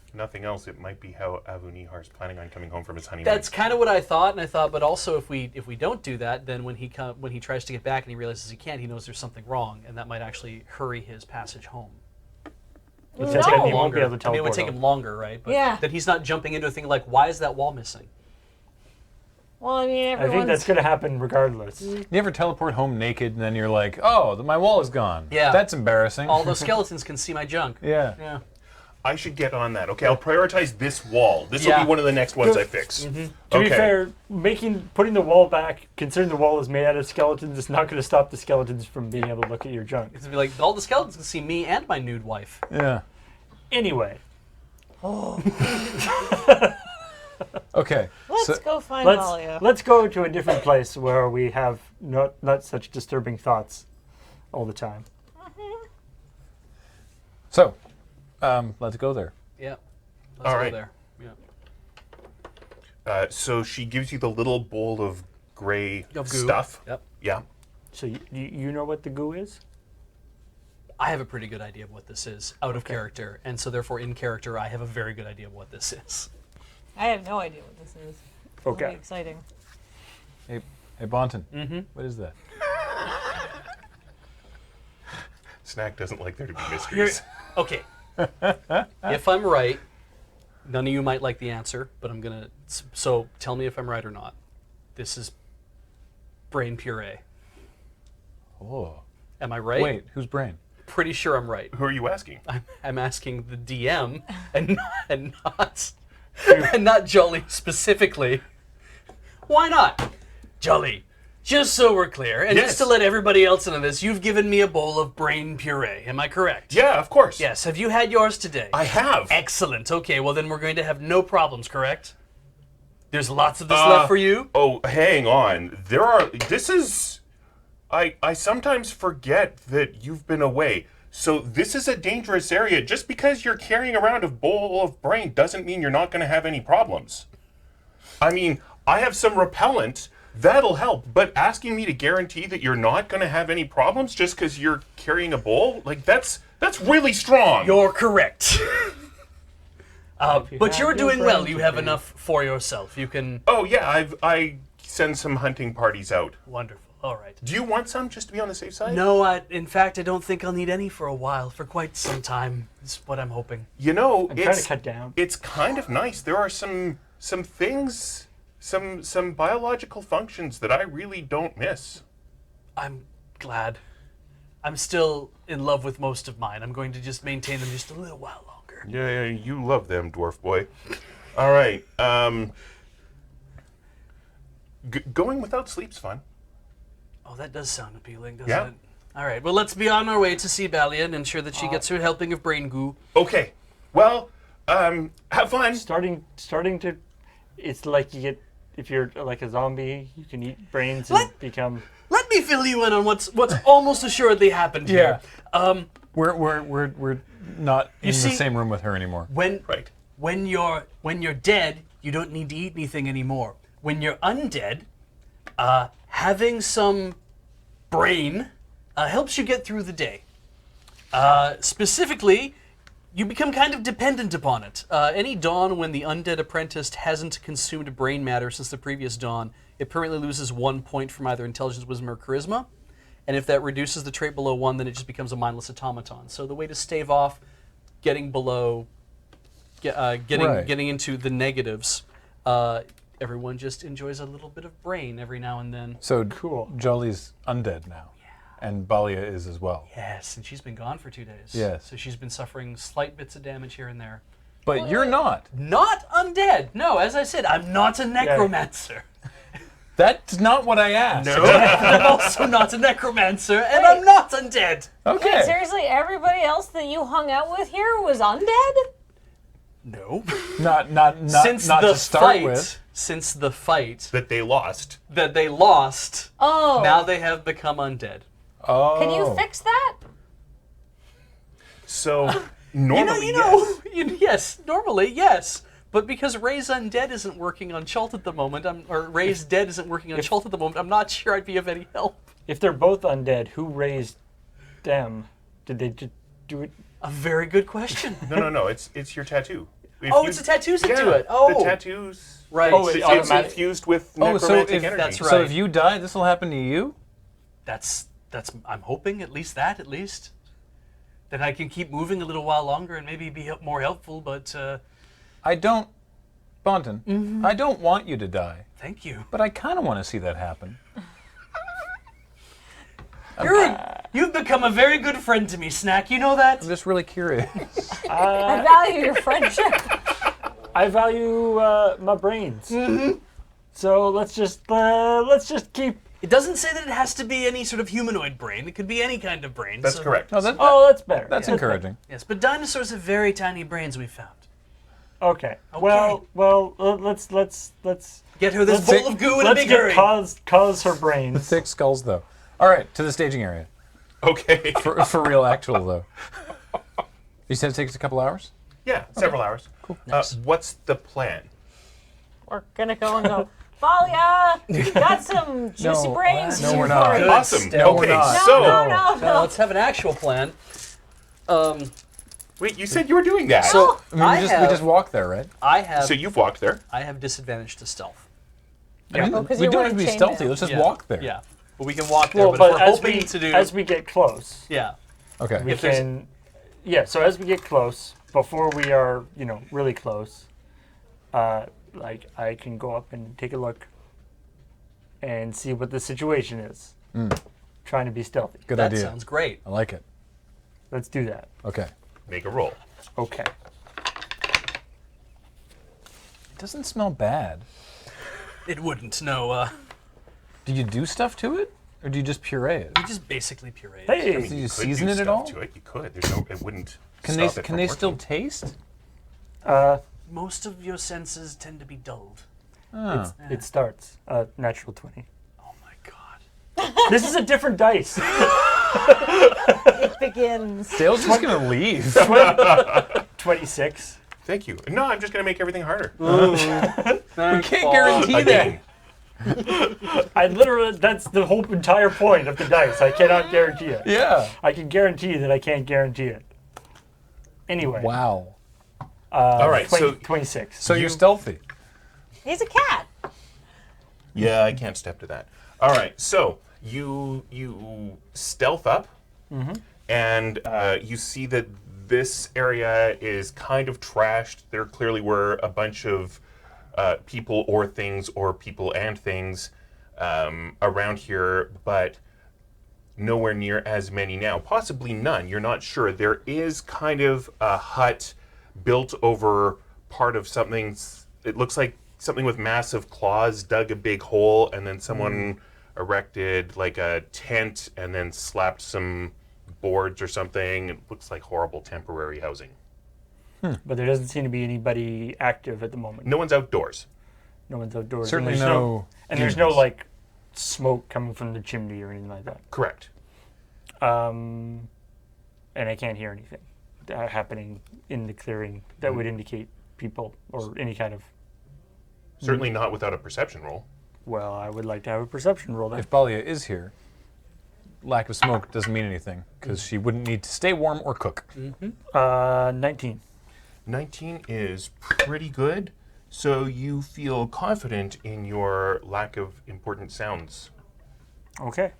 If nothing else, it might be how Abu Nihar's planning on coming home from his honeymoon. That's kind of what I thought, and I thought, but also if we don't do that, then when he tries to get back and he realizes he can't, he knows there's something wrong, and that might actually hurry his passage home. Except No. that he won't be able to I mean, it would teleport take home. him longer, right? But Yeah. then he's not jumping into a thing like, why is that wall missing? Well, I mean, I everyone's... think that's going to happen regardless. You ever teleport home naked and then you're like, oh, my wall is gone. Yeah. That's embarrassing. All those skeletons can see my junk. yeah. Yeah. I should get on that. Okay, I'll prioritize this wall. This will Yeah. be one of the next ones I fix. To be Okay. fair, putting the wall back, considering the wall is made out of skeletons, is not going to stop the skeletons from being able to look at your junk. It's gonna be like all the skeletons can see me and my nude wife. Yeah. Anyway, Okay. Let's go find let's Valia. let's go to a different place where we have not such disturbing thoughts all the time. So, let's go there. Yeah. Let's All go right. there. Yeah. So she gives you the little bowl of gray Of goo. stuff. Yep. Yeah. So you know what the goo is? I have a pretty good idea of what this is out of character, and so therefore in character I have a very good idea of what this is. I have no idea what this is. It'll be Okay. exciting. Hey, Bontan. Mm-hmm. What is that? Snack doesn't like there to be mysteries. Okay. If I'm right, none of you might like the answer, but I'm gonna. So tell me if I'm right or not. This is brain puree. Oh. Am I right? Wait, whose brain? Pretty sure I'm right. Who are you asking? I'm asking the DM and not Jolly specifically. Why not? Jolly, just so we're clear, and Yes. just to let everybody else know this, you've given me a bowl of brain puree. Am I correct? Yeah, of course. Yes. Have you had yours today? I have. Excellent. Okay, well then we're going to have no problems, correct? There's lots of this left for you. Oh, hang on. I sometimes forget that you've been away. So this is a dangerous area. Just because you're carrying around a bowl of brain doesn't mean you're not going to have any problems. I mean, I have some repellent. That'll help. But asking me to guarantee that you're not going to have any problems just because you're carrying a bowl? Like, that's really strong. You're correct. But have you're your doing brain well. You have today. enough for yourself. You can... Oh, yeah, I send some hunting parties out. Wonderful. All right. Do you want some just to be on the safe side? No, in fact, I don't think I'll need any for a while, for quite some time, is what I'm hoping. You know, I'm trying to cut down. It's kind of nice. There are some things, some biological functions that I really don't miss. I'm glad. I'm still in love with most of mine. I'm going to just maintain them just a little while longer. Yeah, you love them, dwarf boy. All right. Going without sleep's fun. Oh, that does sound appealing, doesn't Yeah. it? All right, well, let's be on our way to see Balia and ensure that she gets her helping of brain goo. Okay. Well, have fun. Starting to, it's like you get, if you're like a zombie, you can eat brains and become. Let me fill you in on what's almost assuredly happened here. We're not in see- the same room with her anymore. Right. When you're dead, you don't need to eat anything anymore. When you're undead, having some brain helps you get through the day. Specifically, you become kind of dependent upon it. Any dawn when the undead apprentice hasn't consumed brain matter since the previous dawn, it permanently loses 1 point from either intelligence, wisdom, or charisma. And if that reduces the trait below 1, then it just becomes a mindless automaton. So the way to stave off getting below, getting into the negatives, everyone just enjoys a little bit of brain every now and then. So Cool. Jolly's undead now. And Balia is as well. Yes, and she's been gone for 2 days. Yes. So she's been suffering slight bits of damage here and there. But you're not. Not undead. No, as I said, I'm not a necromancer. That's not what I asked. No. I'm also not a necromancer, and I'm not undead. Okay. Wait, seriously, everybody else that you hung out with here was undead? No. Not Since not the to start fight, with. since the fight That they lost. that they lost, Oh. now they have become undead. Oh. Can you fix that? So normally, Yes, normally, yes. But because Ray's undead isn't working on Chult at the moment, or Ray's dead isn't working on Chult at the moment, I'm not sure I'd be of any help. If they're both undead, who raised them? Did they just do it? A very good question. No. It's your tattoo. If Oh, you- it's the tattoos that yeah, do it. Oh, the tattoos. right. Oh, It's automatic- infused with Oh, so necromantic if energy. that's So right. if you die, this will happen to you? That's I'm hoping at least. Then I can keep moving a little while longer and maybe be more helpful, but I don't, Bontan, I don't want you to die, thank you. but I kind of want to see that happen. You've become a very good friend to me, Snack. You know that? I'm just really curious. I value your friendship. I value my brains. So let's just keep. It doesn't say that it has to be any sort of humanoid brain. It could be any kind of brain. That's so- correct. No, that, Oh, that's better. that's Yeah. encouraging. Yes, but dinosaurs have very tiny brains, we found. Okay. Well, let's Get her this Let's bowl of goo in a let's big get hurry. cause her brains. Thick skulls, though. All right, to the staging area. Okay. For real, actual, though. You said it takes a couple hours? Yeah, several hours. Cool. What's the plan? We're gonna go and go, Balia, you got some juicy brains. No, we're not. Good Awesome. stealth. Okay, not. so Now let's have an actual plan. wait, you said you were doing that. So I mean, we just walk there, right? So you've walked there. I have disadvantage to stealth. I mean, 'cause we you're don't wearing have to be chainmail. stealthy. Let's just walk there. Yeah, but we can walk there. Well, but if but we're as hoping we to do, as we get close, yeah. Okay. we If there's- can. Yeah. So as we get close, before we are, really close, like I can go up and take a look and see what the situation is. Trying to be stealthy. Good That idea. sounds great. I like it. Let's do that. Okay. Make a roll. Okay. It doesn't smell bad. It wouldn't. No, Do you do stuff to it? Or do you just puree it? we just basically puree it. Hey. Do you could do season it at stuff all? To it. You could. There's no. It wouldn't. Can they stop it can from they still working. taste? Most of your senses tend to be dulled. It starts. Natural 20. Oh my god. This is a different dice. It begins. Dale's just gonna leave. 26. Thank you. No, I'm just going to make everything harder. We can't guarantee that. Again. That's the whole entire point of the dice. I cannot guarantee it. Yeah. I can guarantee that I can't guarantee it. Anyway. Wow. All right, 26. So you're stealthy. He's a cat. Yeah, I can't step to that. All right, so you stealth up, and you see that this area is kind of trashed. There clearly were a bunch of people and things around here, but nowhere near as many now. Possibly none. You're not sure. There is kind of a hut built over part of something. It looks like something with massive claws dug a big hole, and then someone erected like a tent and then slapped some boards or something. It looks like horrible temporary housing. But there doesn't seem to be anybody active at the moment. No one's outdoors. No one's outdoors. Certainly and there's no And there's no humans. like smoke coming from the chimney or anything like that. Correct. And I can't hear anything happening in the clearing that would indicate people or any kind of. Certainly not without a perception roll. Well, I would like to have a perception roll then. If Balia is here, lack of smoke doesn't mean anything because she wouldn't need to stay warm or cook. 19. 19 is pretty good, so you feel confident in your lack of important sounds. Okay.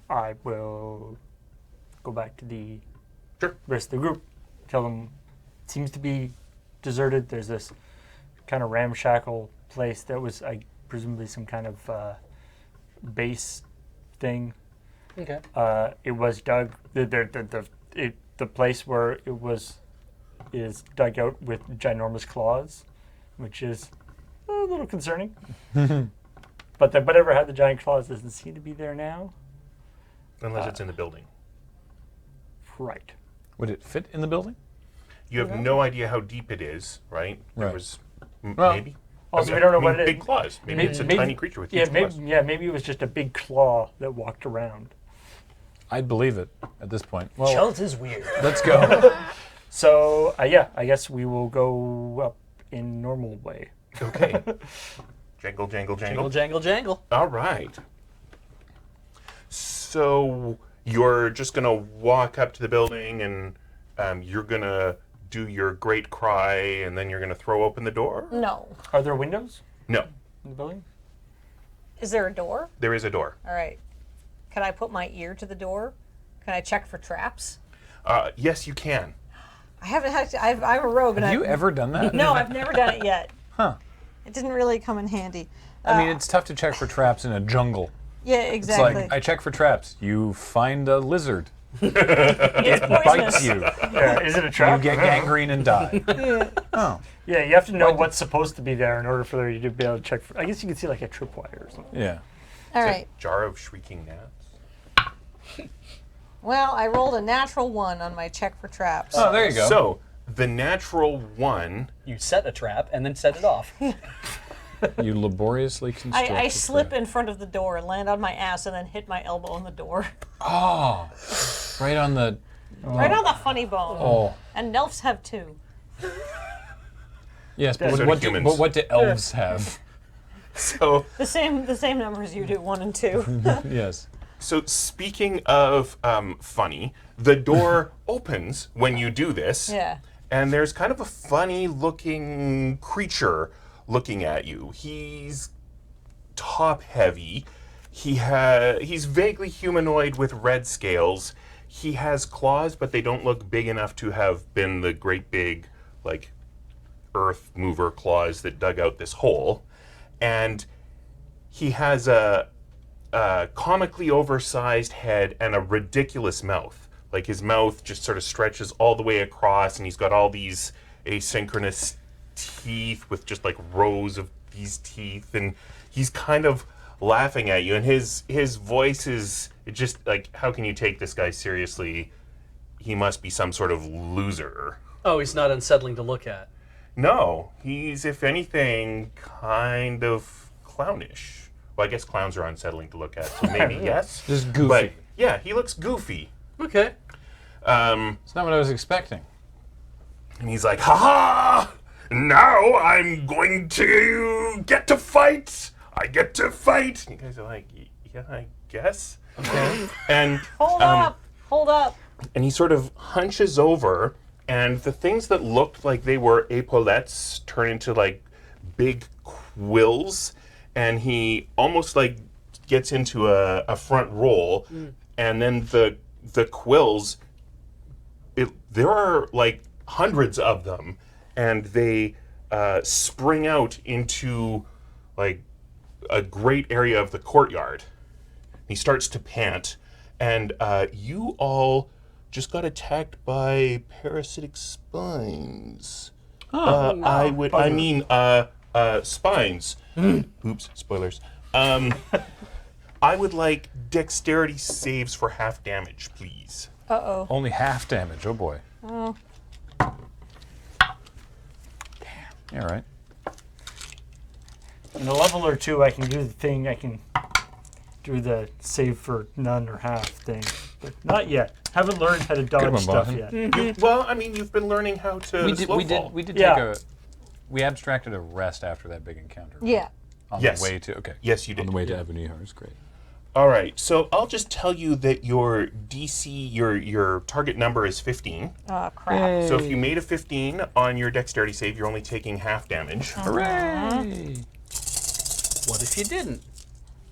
I will go back to the Sure. rest of the group. Tell them it seems to be deserted. There's this kind of ramshackle place that was, presumably some kind of base thing. Okay. It was dug. The place where it was is dug out with ginormous claws, which is a little concerning. But whatever had the giant claws doesn't seem to be there now. Unless it's in the building. Right. Would it fit in the building? You have no idea how deep it is, right? There Right. was Well, maybe. Also, we don't know what it is. Big claws. Maybe it's a tiny creature with huge claws. Maybe it was just a big claw that walked around. I'd believe it at this point. Well, Chelt is weird. let's go. So, I guess we will go up in normal way. Okay. Jangle, jangle, jangle. Jangle, jangle, jangle. All right. So you're just going to walk up to the building and you're going to do your great cry and then you're going to throw open the door? No. Are there windows No. in the building? Is there a door? There is a door. All right. Can I put my ear to the door? Can I check for traps? Yes, you can. I haven't had to, I'm a rogue. And Have you ever done that? No, I've never done it yet. Huh. It didn't really come in handy. I mean, it's tough to check for traps in a jungle. Yeah, It's exactly. like, I check for traps. You find a lizard. It's poisonous. Bites you. Yeah, is it a trap? You get gangrene and die. Yeah. Oh, Yeah, you have to know what's supposed to be there in order for you to be able to check for. I guess you can see like a tripwire or something. yeah. All It's right. a jar of shrieking gnats. Well, I rolled a natural 1 on my check for traps. Oh, there you go. So the natural one, You set a trap and then set it off. You laboriously construct. I a slip trap. in front of the door and land on my ass and then hit my elbow on the door. Oh, right on the. Right on the funny bone. Oh, And elves have 2. yes, but So do what humans. what do elves have? so The same number as you do, 1 and 2. Yes. So speaking of funny, the door opens when you do this. Yeah. And there's kind of a funny looking creature looking at you. He's top heavy. He's vaguely humanoid with red scales. He has claws, but they don't look big enough to have been the great big, like, earth mover claws that dug out this hole. And he has a comically oversized head and a ridiculous mouth. Like his mouth just sort of stretches all the way across, and he's got all these asynchronous teeth with just like rows of these teeth, and he's kind of laughing at you. And his voice is just like, how can you take this guy seriously? He must be some sort of loser. Oh, he's not unsettling to look at. No, he's, if anything, kind of clownish. Well, I guess clowns are unsettling to look at, so maybe yes. Just goofy. But yeah, he looks goofy. Okay. It's not what I was expecting. And he's like, ha! Now I'm going to get to fight! I get to fight! You guys are like, yeah, I guess. Okay. And Hold up. Hold up. and he sort of hunches over, and the things that looked like they were epaulettes turn into like big quills, and he almost like gets into a front roll, and then the quills, there are like hundreds of them, and they spring out into like a great area of the courtyard. He starts to pant, and you all just got attacked by parasitic spines. I mean spines. Oops, spoilers. I would like dexterity saves for half damage, please. Uh-oh. Only half damage. Oh boy. Oh. Yeah, right. In a level or two, I can do the thing. I can do the save for none or half thing, but not yet. Haven't learned how to dodge one, stuff Bontan. yet. Well, I mean, you've been learning how to slow fall. We did Yeah. take we abstracted a rest after that big encounter. Yeah. On Yes. the way to Yes, you did. on the way to Ebenihar is great. All right, so I'll just tell you that your DC, your target number is 15. Oh, crap. So if you made a 15 on your dexterity save, you're only taking half damage. Hooray! What if you didn't?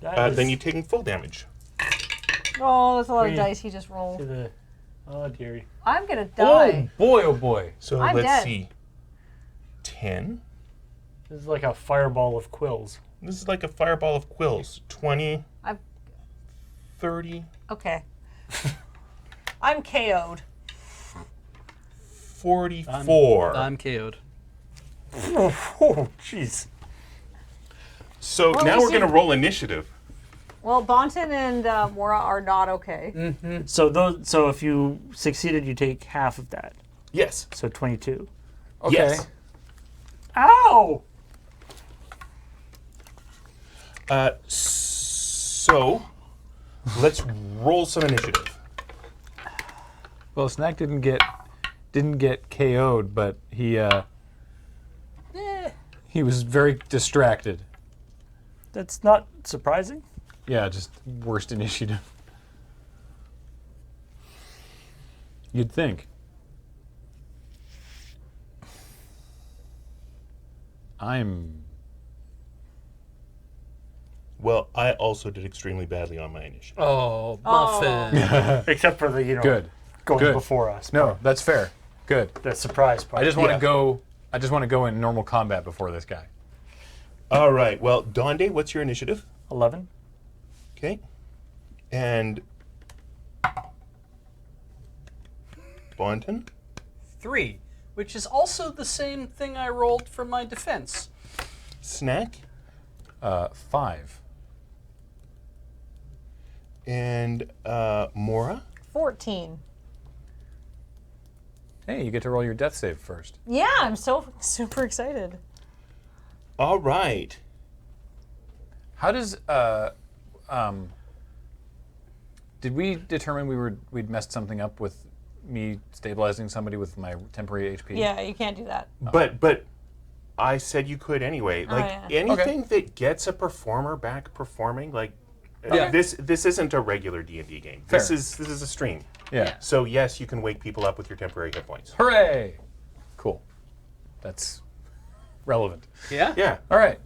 That is Then you're taking full damage. Oh, that's a lot of Three. dice he just to rolled. the. Oh dearie. I'm gonna Oh die. boy! Oh boy! So I'm let's dead. see. 10. This is like a fireball of quills. This is like a fireball of quills. 20, I'm 30, okay. I'm KO'd. 44. I'm KO'd. Oh, jeez. So Well, now we we're going to see- roll initiative. Well, Bontan and Mora are not okay. So those. So if you succeeded, you take half of that. Yes. So 22. Okay. Yes. Ow! So let's roll some initiative. Well, Snack didn't get KO'd, but he was very distracted. That's not surprising. Yeah, just worst initiative. You'd think. Well, I also did extremely badly on my initiative. Oh, Muffin. Except for the Good. going Good. before us. No, that's fair. Good. The surprise part. I just want to Yeah. go. I just want to go in normal combat before this guy. All right. Well, Donde, what's your initiative? 11. Okay. And Bontan? 3, which is also the same thing I rolled for my defense. Snack? 5. And Mora? 14. Hey, you get to roll your death save first. Yeah, I'm so super excited. All right. How does did we determine we'd messed something up with me stabilizing somebody with my temporary HP? Yeah, you can't do that. But I said you could anyway. Like yeah. anything that gets a performer back performing, like Yeah. this isn't a regular D&D game. Fair. This is a stream. Yeah. So yes, you can wake people up with your temporary hit points. Hooray! Cool. That's relevant. Yeah? Yeah. All right.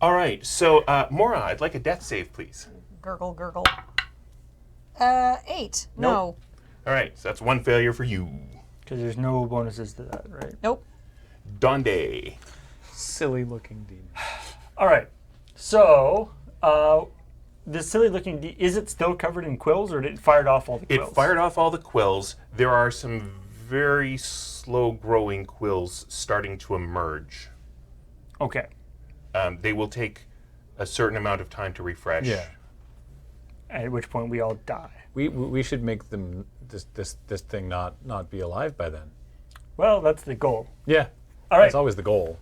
All right. So Mora, I'd like a death save, please. Gurgle, gurgle. 8. No. All right. So that's one failure for you. Because there's no bonuses to that, right? Nope. Donde. Silly looking demon. All right. So, this silly looking, is it still covered in quills or did it fired off all the It quills? fired off all the quills. There are some very slow growing quills starting to emerge. Okay. They will take a certain amount of time to refresh. Yeah. At which point we all die. We should make them this thing not be alive by then. Well, that's the goal. Yeah. All right. That's always the goal.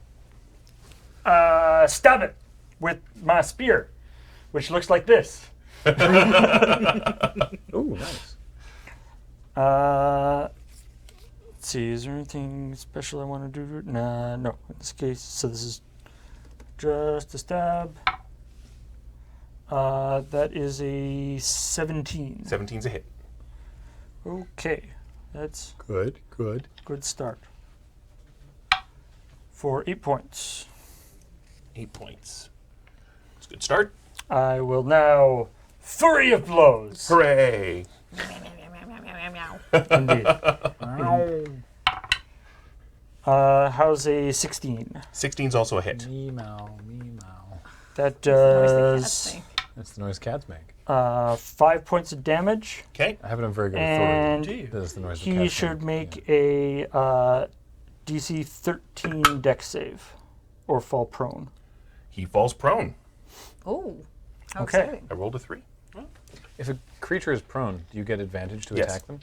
Stab it with my spear, which looks like this. Ooh, nice. Let's see, is there anything special I want to do? Nah, no. In this case, so this is just a stab. That is a 17. 17's a hit. Okay, that's Good. good start. For 8 points. 8 points. It's a good start. I will now Flurry of Blows. Hooray! Indeed. How's a 16? 16's also a hit. Meow. That Noise the cats does make. That's the noise cats make. 5 points of damage. Okay. I haven't a very good And authority. That's the noise the he cats should make. make a DC 13 dex save or fall prone. He falls prone. Oh, how Okay. exciting. I rolled a 3. If a creature is prone, do you get advantage to Yes. attack them?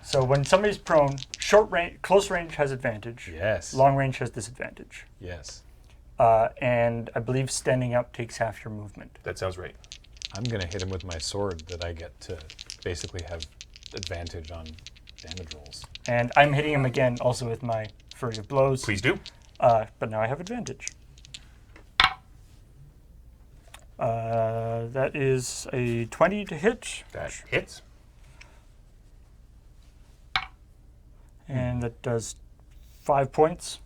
So when somebody's prone, short range, close range has advantage. Yes. Long range has disadvantage. Yes. And I believe standing up takes half your movement. That sounds right. I'm going to hit him with my sword that I get to basically have advantage on damage rolls. And I'm hitting him again also with my Flurry of Blows. Please do. But now I have advantage. That is a 20 to hit. That hits. And that does 5 points.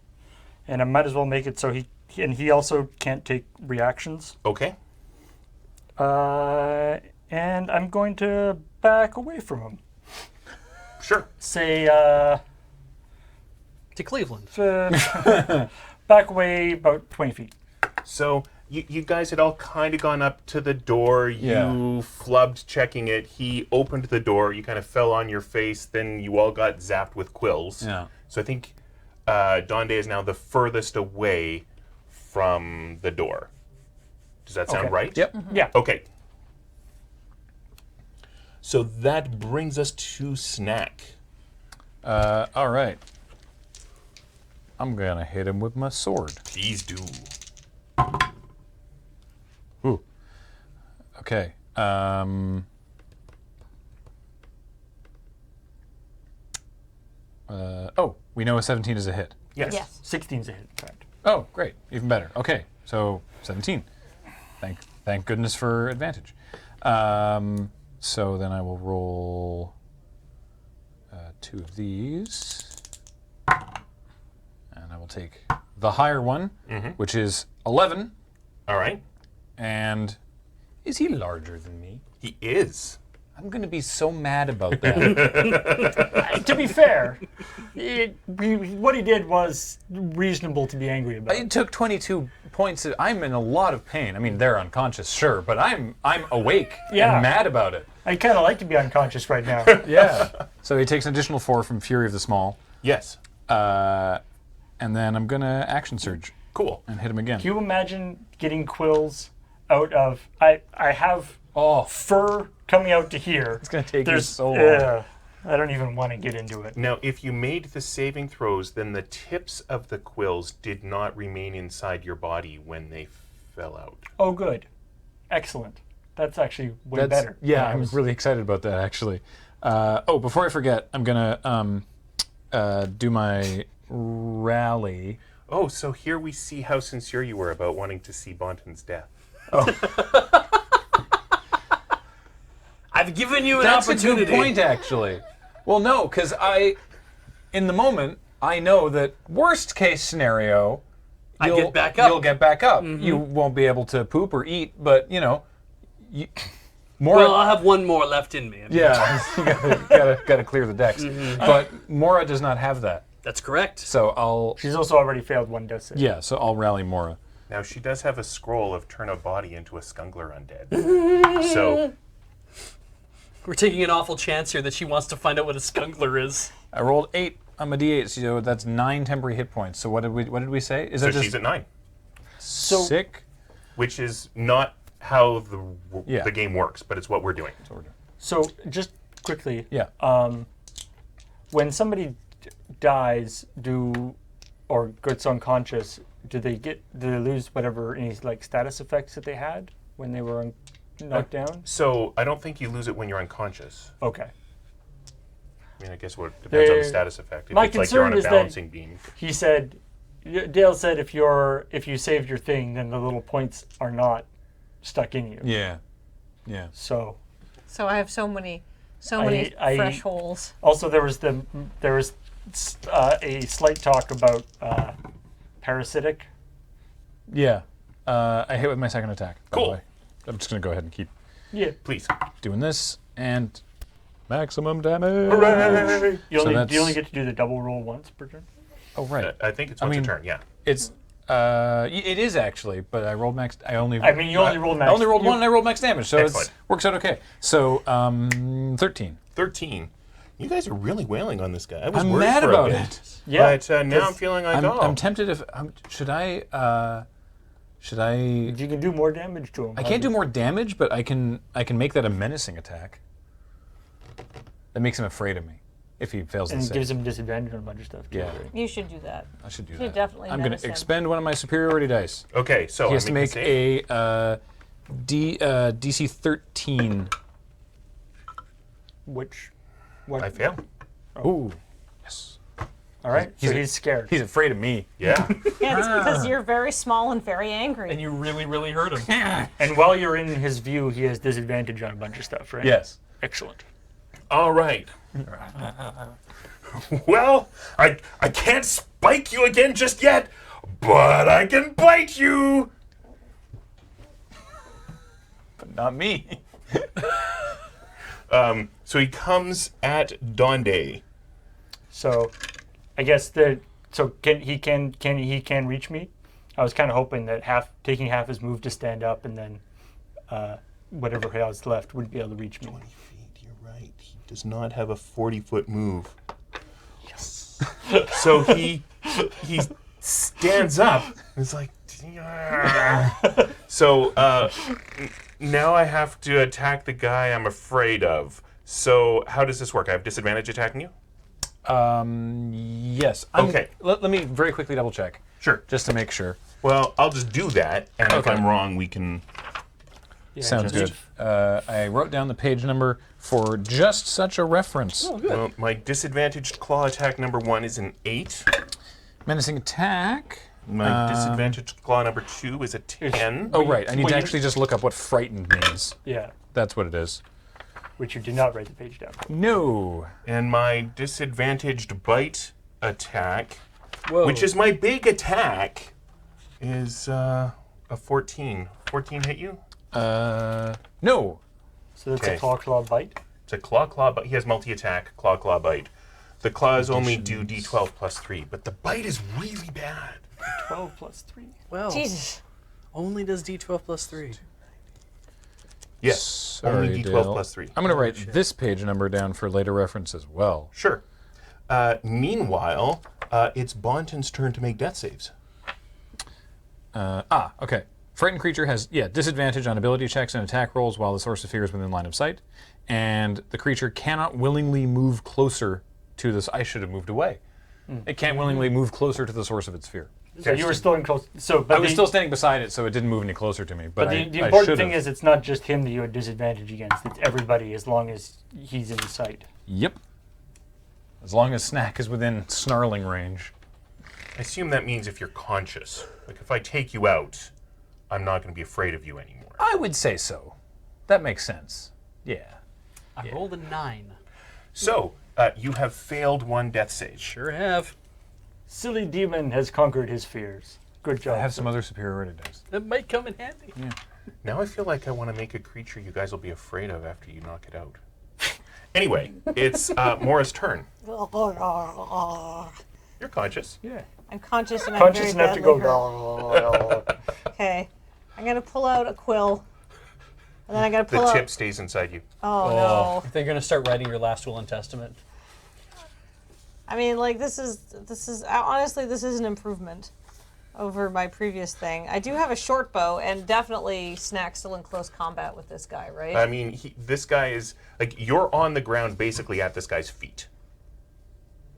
And I might as well make it so he also can't take reactions. Okay. And I'm going to back away from him. Sure. Say, To Cleveland. back away about 20 feet. So you guys had all kind of gone up to the door. Yeah. You flubbed checking it. He opened the door. You kind of fell on your face. Then you all got zapped with quills. Yeah. So I think Donde is now the furthest away from the door. Does that sound Okay. right? Yep. Yeah. Okay. So that brings us to Snack. All right. I'm going to hit him with my sword. Please do. Ooh. Okay. We know a 17 is a hit. Yes. Yes. 16's a hit, in fact. Oh, great. Even better. Okay. So 17. Thank goodness for advantage. So then I will roll 2 of these. And I will take the higher one, which is 11. All right. And is he larger than me? He is. I'm going to be so mad about that. To be fair, what he did was reasonable to be angry about. It took 22 points. I'm in a lot of pain. I mean, they're unconscious, sure, but I'm awake Yeah. and mad about it. I kind of like to be unconscious right now. Yeah. So he takes an additional 4 from Fury of the Small. Yes. And then I'm going to Action Surge Cool. and hit him again. Can you imagine getting quills out of... I have fur coming out to here. It's going to take you There's so long. I don't even want to get into it. Now, if you made the saving throws, then the tips of the quills did not remain inside your body when they fell out. Oh, good. Excellent. That's actually way better. Yeah, than I I'm was- really excited about that, actually. Before I forget, I'm going to do my rally. Oh, so here we see how sincere you were about wanting to see Bontan's death. I've given you an That's opportunity. a good point, actually. Well, no, because in the moment, I know that worst case scenario, I get back up. You'll get back up. You won't be able to poop or eat, but Mora. Well, I'll have one more left in me. I mean, Yeah, you gotta clear the decks. But Mora does not have that, That's correct. so I'll She's also already failed one death save. so I'll rally Mora. Now, she does have a scroll of turn a body into a skungler undead. So, We're taking an awful chance here that she wants to find out what a skunkler is. I rolled 8 on my d8, so that's 9 temporary hit points. So what did we say? Is so that just she's at 9, So sick? which is not how Yeah. the game works, but it's what we're doing. So just quickly, Yeah. when somebody dies, or gets unconscious, do they lose whatever any like status effects that they had when they were knocked down? So I don't think you lose it when you're unconscious. Okay. I mean, I guess what depends on the status effect. If My it's like you're on concern a is that balancing beam. He said, Dale said, if you saved your thing, then the little points are not stuck in you. Yeah. Yeah. So So I have so many I- fresh holes. also there was a slight talk about parasitic. Yeah. I hit with my second attack. By Cool. the way. I'm just going to go ahead and keep Yeah. Please. doing this. And maximum damage. Hooray! You So only that's- get to do the double roll once per turn. Oh, right. I think it's I once mean- a turn, yeah. It's it is actually, but I rolled max. I mean, you only rolled max. I only rolled one, and I rolled max damage, so it Excellent. works out okay. So 13. 13. You guys are really wailing on this guy. I was I'm worried mad for about a bit. it. Yeah. But now I'm feeling like, I'm tempted if should I. You can do more damage to him. I can't do more damage, but I can make that a menacing attack. That makes him afraid of me if he fails the And save. gives him disadvantage on a bunch of stuff. Too, Yeah. right? You should do that. I should do You that. definitely I'm going menace to him. expend one of my superiority dice. Okay, so He has I to make make the save. a DC 13. Which, I fail. Ooh. Yes. all right. So He's- he's scared. He's afraid of me. Yeah. Yeah, it's because you're very small and very angry. And you really, really hurt him. And while you're in his view, he has disadvantage on a bunch of stuff, right? Yes. Excellent. All right. Well, I can't spike you again just yet, but I can bite you. But not me. So he comes at Donde. So, I guess he can reach me. I was kind of hoping that taking half his move to stand up, and then whatever he has left would be able to reach me. 20 feet, you're right. He does not have a 40-foot move. Yes. So he stands up and is like, "Yeah." So now I have to attack the guy I'm afraid of. So how does this work? I have disadvantage attacking you? Yes. Okay. Let me very quickly double check, Sure. just to make sure. Well, I'll just do that, and if Okay. I'm wrong, we can... Yeah, Sounds good. I wrote down the page number for just such a reference. Oh, good. Well, my disadvantaged claw attack number 1 is an 8. Menacing attack. My disadvantaged claw number 2 is a 10. Oh, right. I need well, to you- actually just look up what frightened means. Yeah, That's what it is. which you did not write the page down. No. And my disadvantaged bite attack, Whoa. which is my big attack, is a 14. 14 hit you? No. So that's Okay. a claw bite. It's a claw, but he has multi-attack, claw, bite. The claws only do d12 plus 3, but the bite is really bad. 12 plus 3. Well, Jesus. only does D12 plus 3. Yes, Sorry, only d12 Dale. plus 3. I'm going to write this page number down for later reference as well. Sure. Meanwhile, it's Bontan's turn to make death saves. Okay. Frightened creature has, disadvantage on ability checks and attack rolls while the source of fear is within line of sight. And the creature cannot willingly move closer to this. I should have moved away. It can't willingly move closer to the source of its fear. So you were still in close. So, but I was still standing beside it, so it didn't move any closer to me. But, But I the important should thing have. is, it's not just him that you had disadvantage against. It's everybody, as long as he's in sight. Yep. As long as Snack is within snarling range. I assume that means if you're conscious. Like, if I take you out, I'm not going to be afraid of you anymore. I would say so. That makes sense. Yeah. I rolled a 9. So, you have failed one death save. Sure have. Silly demon has conquered his fears. Good job. I have some other superiority dice. It might come in handy. Now I feel like I want to make a creature you guys will be afraid of after you knock it out. Anyway, it's Mora's turn. You're conscious. Yeah. I'm conscious and Conscious I'm very enough to badly go. hurt. Okay. I'm going to pull out a quill. And then I'm going to The pull out... tip stays inside you. Oh, no. They're going to start writing your last will and testament. I mean, like, this is honestly, this is an improvement over my previous thing. I do have a short bow, and definitely Snack's still in close combat with this guy, right? I mean, this guy is, like, you're on the ground basically at this guy's feet.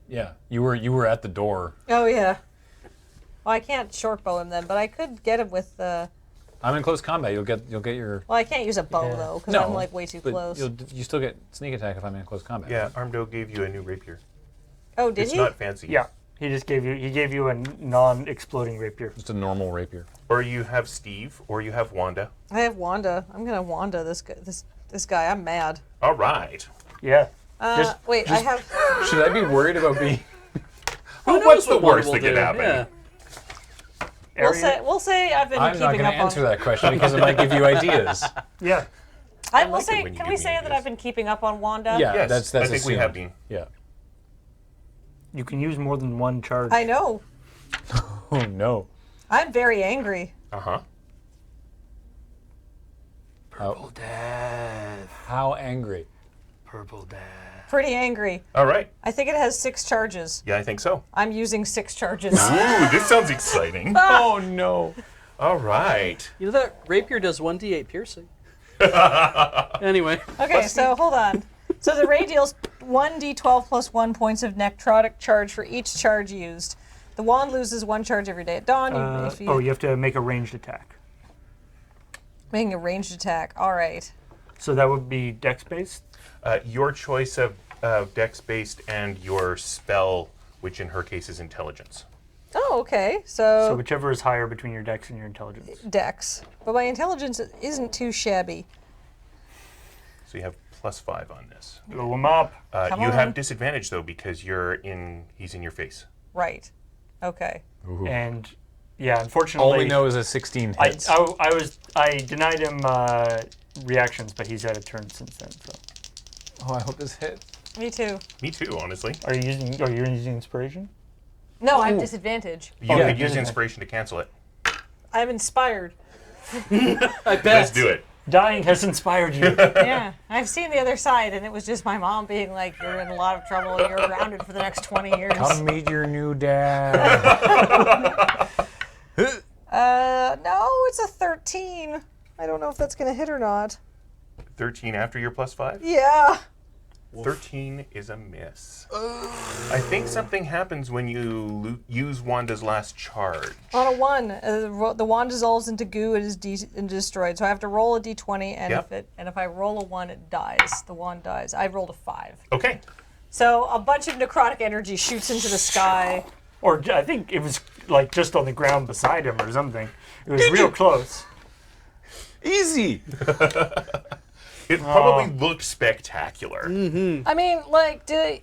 Yeah, you were at the door. Oh yeah. Well, I can't short bow him then, but I could get him with the. I'm in close combat. You'll get your. Well, I can't use a bow though because I'm like way too but close. you still get sneak attack if I'm in close combat. Yeah, Armdo gave you a new rapier. Oh, did It's he? not fancy. Yeah, he gave you a non-exploding rapier. Just a normal rapier. Or you have Steve, or you have Wanda. I have Wanda. I'm gonna Wanda this guy. I'm mad. All right. Yeah. Wait, I have. Should I be worried about being? What's the what Wanda worst will that could do? happen? Yeah. We'll say I've been I'm not keeping going up to answer on. that question because it might give you ideas. Yeah. I will like it say. when you Can give we me say that ideas. I've been keeping up on Wanda? Yeah, Yes, that's I think we have assumed. been. Yeah. You can use more than one charge. I know. Oh no. I'm very angry. Uh-huh. Purple Death. How angry? Purple Death. Pretty angry. All right. I think it has 6 charges. Yeah, I think so. I'm using 6 charges. Ooh, this sounds exciting. Oh no. All right. You know that rapier does 1d8 piercing. Anyway. Okay, so hold on. So the ray deals 1d12 plus 1 points of necrotic charge for each charge used. The wand loses 1 charge every day at dawn. You have to make a ranged attack. Making a ranged attack. All right. So that would be dex-based? Your choice of dex-based and your spell, which in her case is intelligence. Oh, okay. So So whichever is higher between your dex and your intelligence. dex. But my intelligence isn't too shabby. So you have +5 on this. Blow them up. Come You on. have disadvantage though because he's in your face. Right. Okay. And yeah, unfortunately, All we know is a 16 I hits. I denied him reactions, but he's had a turn since then. So Oh, I hope this hits. Me too. Me too, honestly. are you using inspiration? No, I have disadvantage. You yeah, could use yeah. inspiration to cancel it. I'm inspired. I bet. Let's do it. Dying has inspired you. Yeah. I've seen the other side, and it was just my mom being like, "You're in a lot of trouble, and you're grounded for the next 20 years." Come meet your new dad. No, it's a 13. I don't know if that's gonna hit or not. 13 after your +5? Yeah. 13 is a miss. I think something happens when you use Wanda's last charge. On a 1, the wand dissolves into goo and is destroyed. So I have to roll a d20, and Yep. if I roll a 1, it dies. The wand dies. I rolled a 5. Okay. So a bunch of necrotic energy shoots into the sky. Or I think it was like just on the ground beside him or something. It was real close. Easy. It probably looked spectacular. I mean, like, did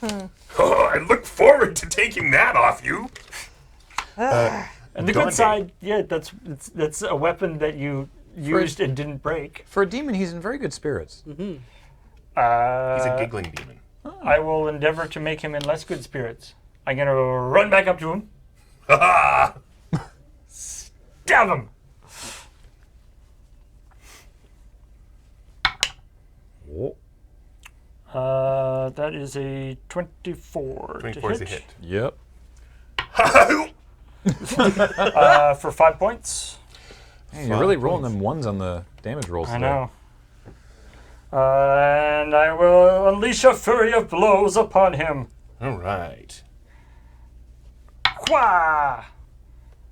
Oh, I look forward to taking that off you. And the Daunting. good side, yeah, that's a weapon that you used and didn't break. For a demon, he's in very good spirits. He's a giggling demon. I will endeavor to make him in less good spirits. I'm gonna run back up to him, stab him. That is a 24. 24 is a hit. Yep. For 5 points. Man, you're really rolling them ones on the damage rolls. I today. know. And I will unleash a fury of blows upon him. All right. Wah!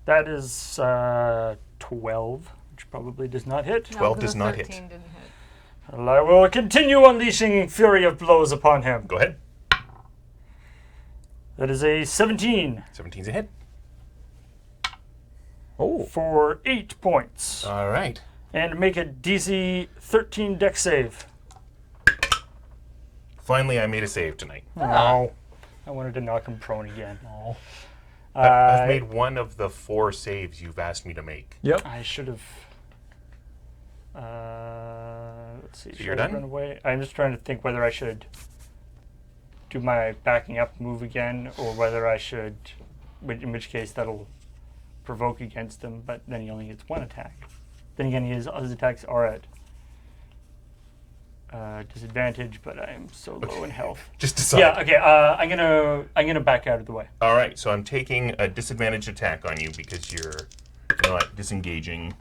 That is 12, which probably does not hit. 12 does not hit. 13 didn't hit. And I will continue unleashing fury of blows upon him. Go ahead. That is a 17 17's a hit. Oh. for 8 points. All right. And make a DC 13 dex save. Finally, I made a save tonight. Oh. I wanted to knock him prone again. Oh. I've made one of the 4 saves you've asked me to make. Yep. I should have. Let's see. So should you're I done? run away? I'm just trying to think whether I should do my backing up move again, or whether I should, in which case that'll provoke against him. But then he only gets 1 attack. Then again, his attacks are at disadvantage, but I am so low in health. Just decide. Yeah. Okay. I'm gonna back out of the way. All right. So I'm taking a disadvantage attack on you because you're not disengaging.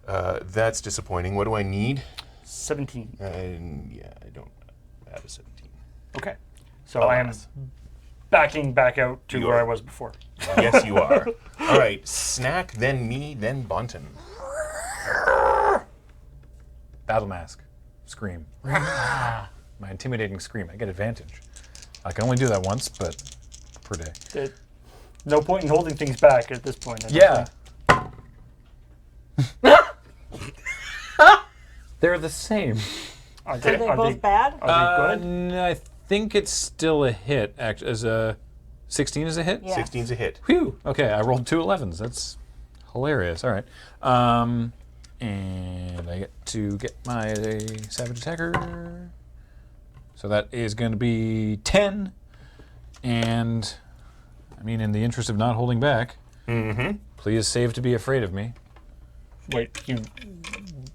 That's disappointing. What do I need? 17. Yeah, I don't have a 17. Okay. So I am Alas. backing back out to You where are. I was before. Yes, you are. All right, Snack, then me, then Bontan. Battle mask. Scream. My intimidating scream. I get advantage. I can only do that once, but per day. No point in holding things back at this point. I don't Yeah. think. They're the same. Are Are they are both bad? Are they good? I think it's still a hit. Actually, as a 16 is a hit. Yeah. 16's a hit. Whew. Okay, I rolled 2 11s. That's hilarious. All right. And I get to get my savage attacker. So that is going to be 10. And I mean, in the interest of not holding back, please save to be afraid of me. Wait,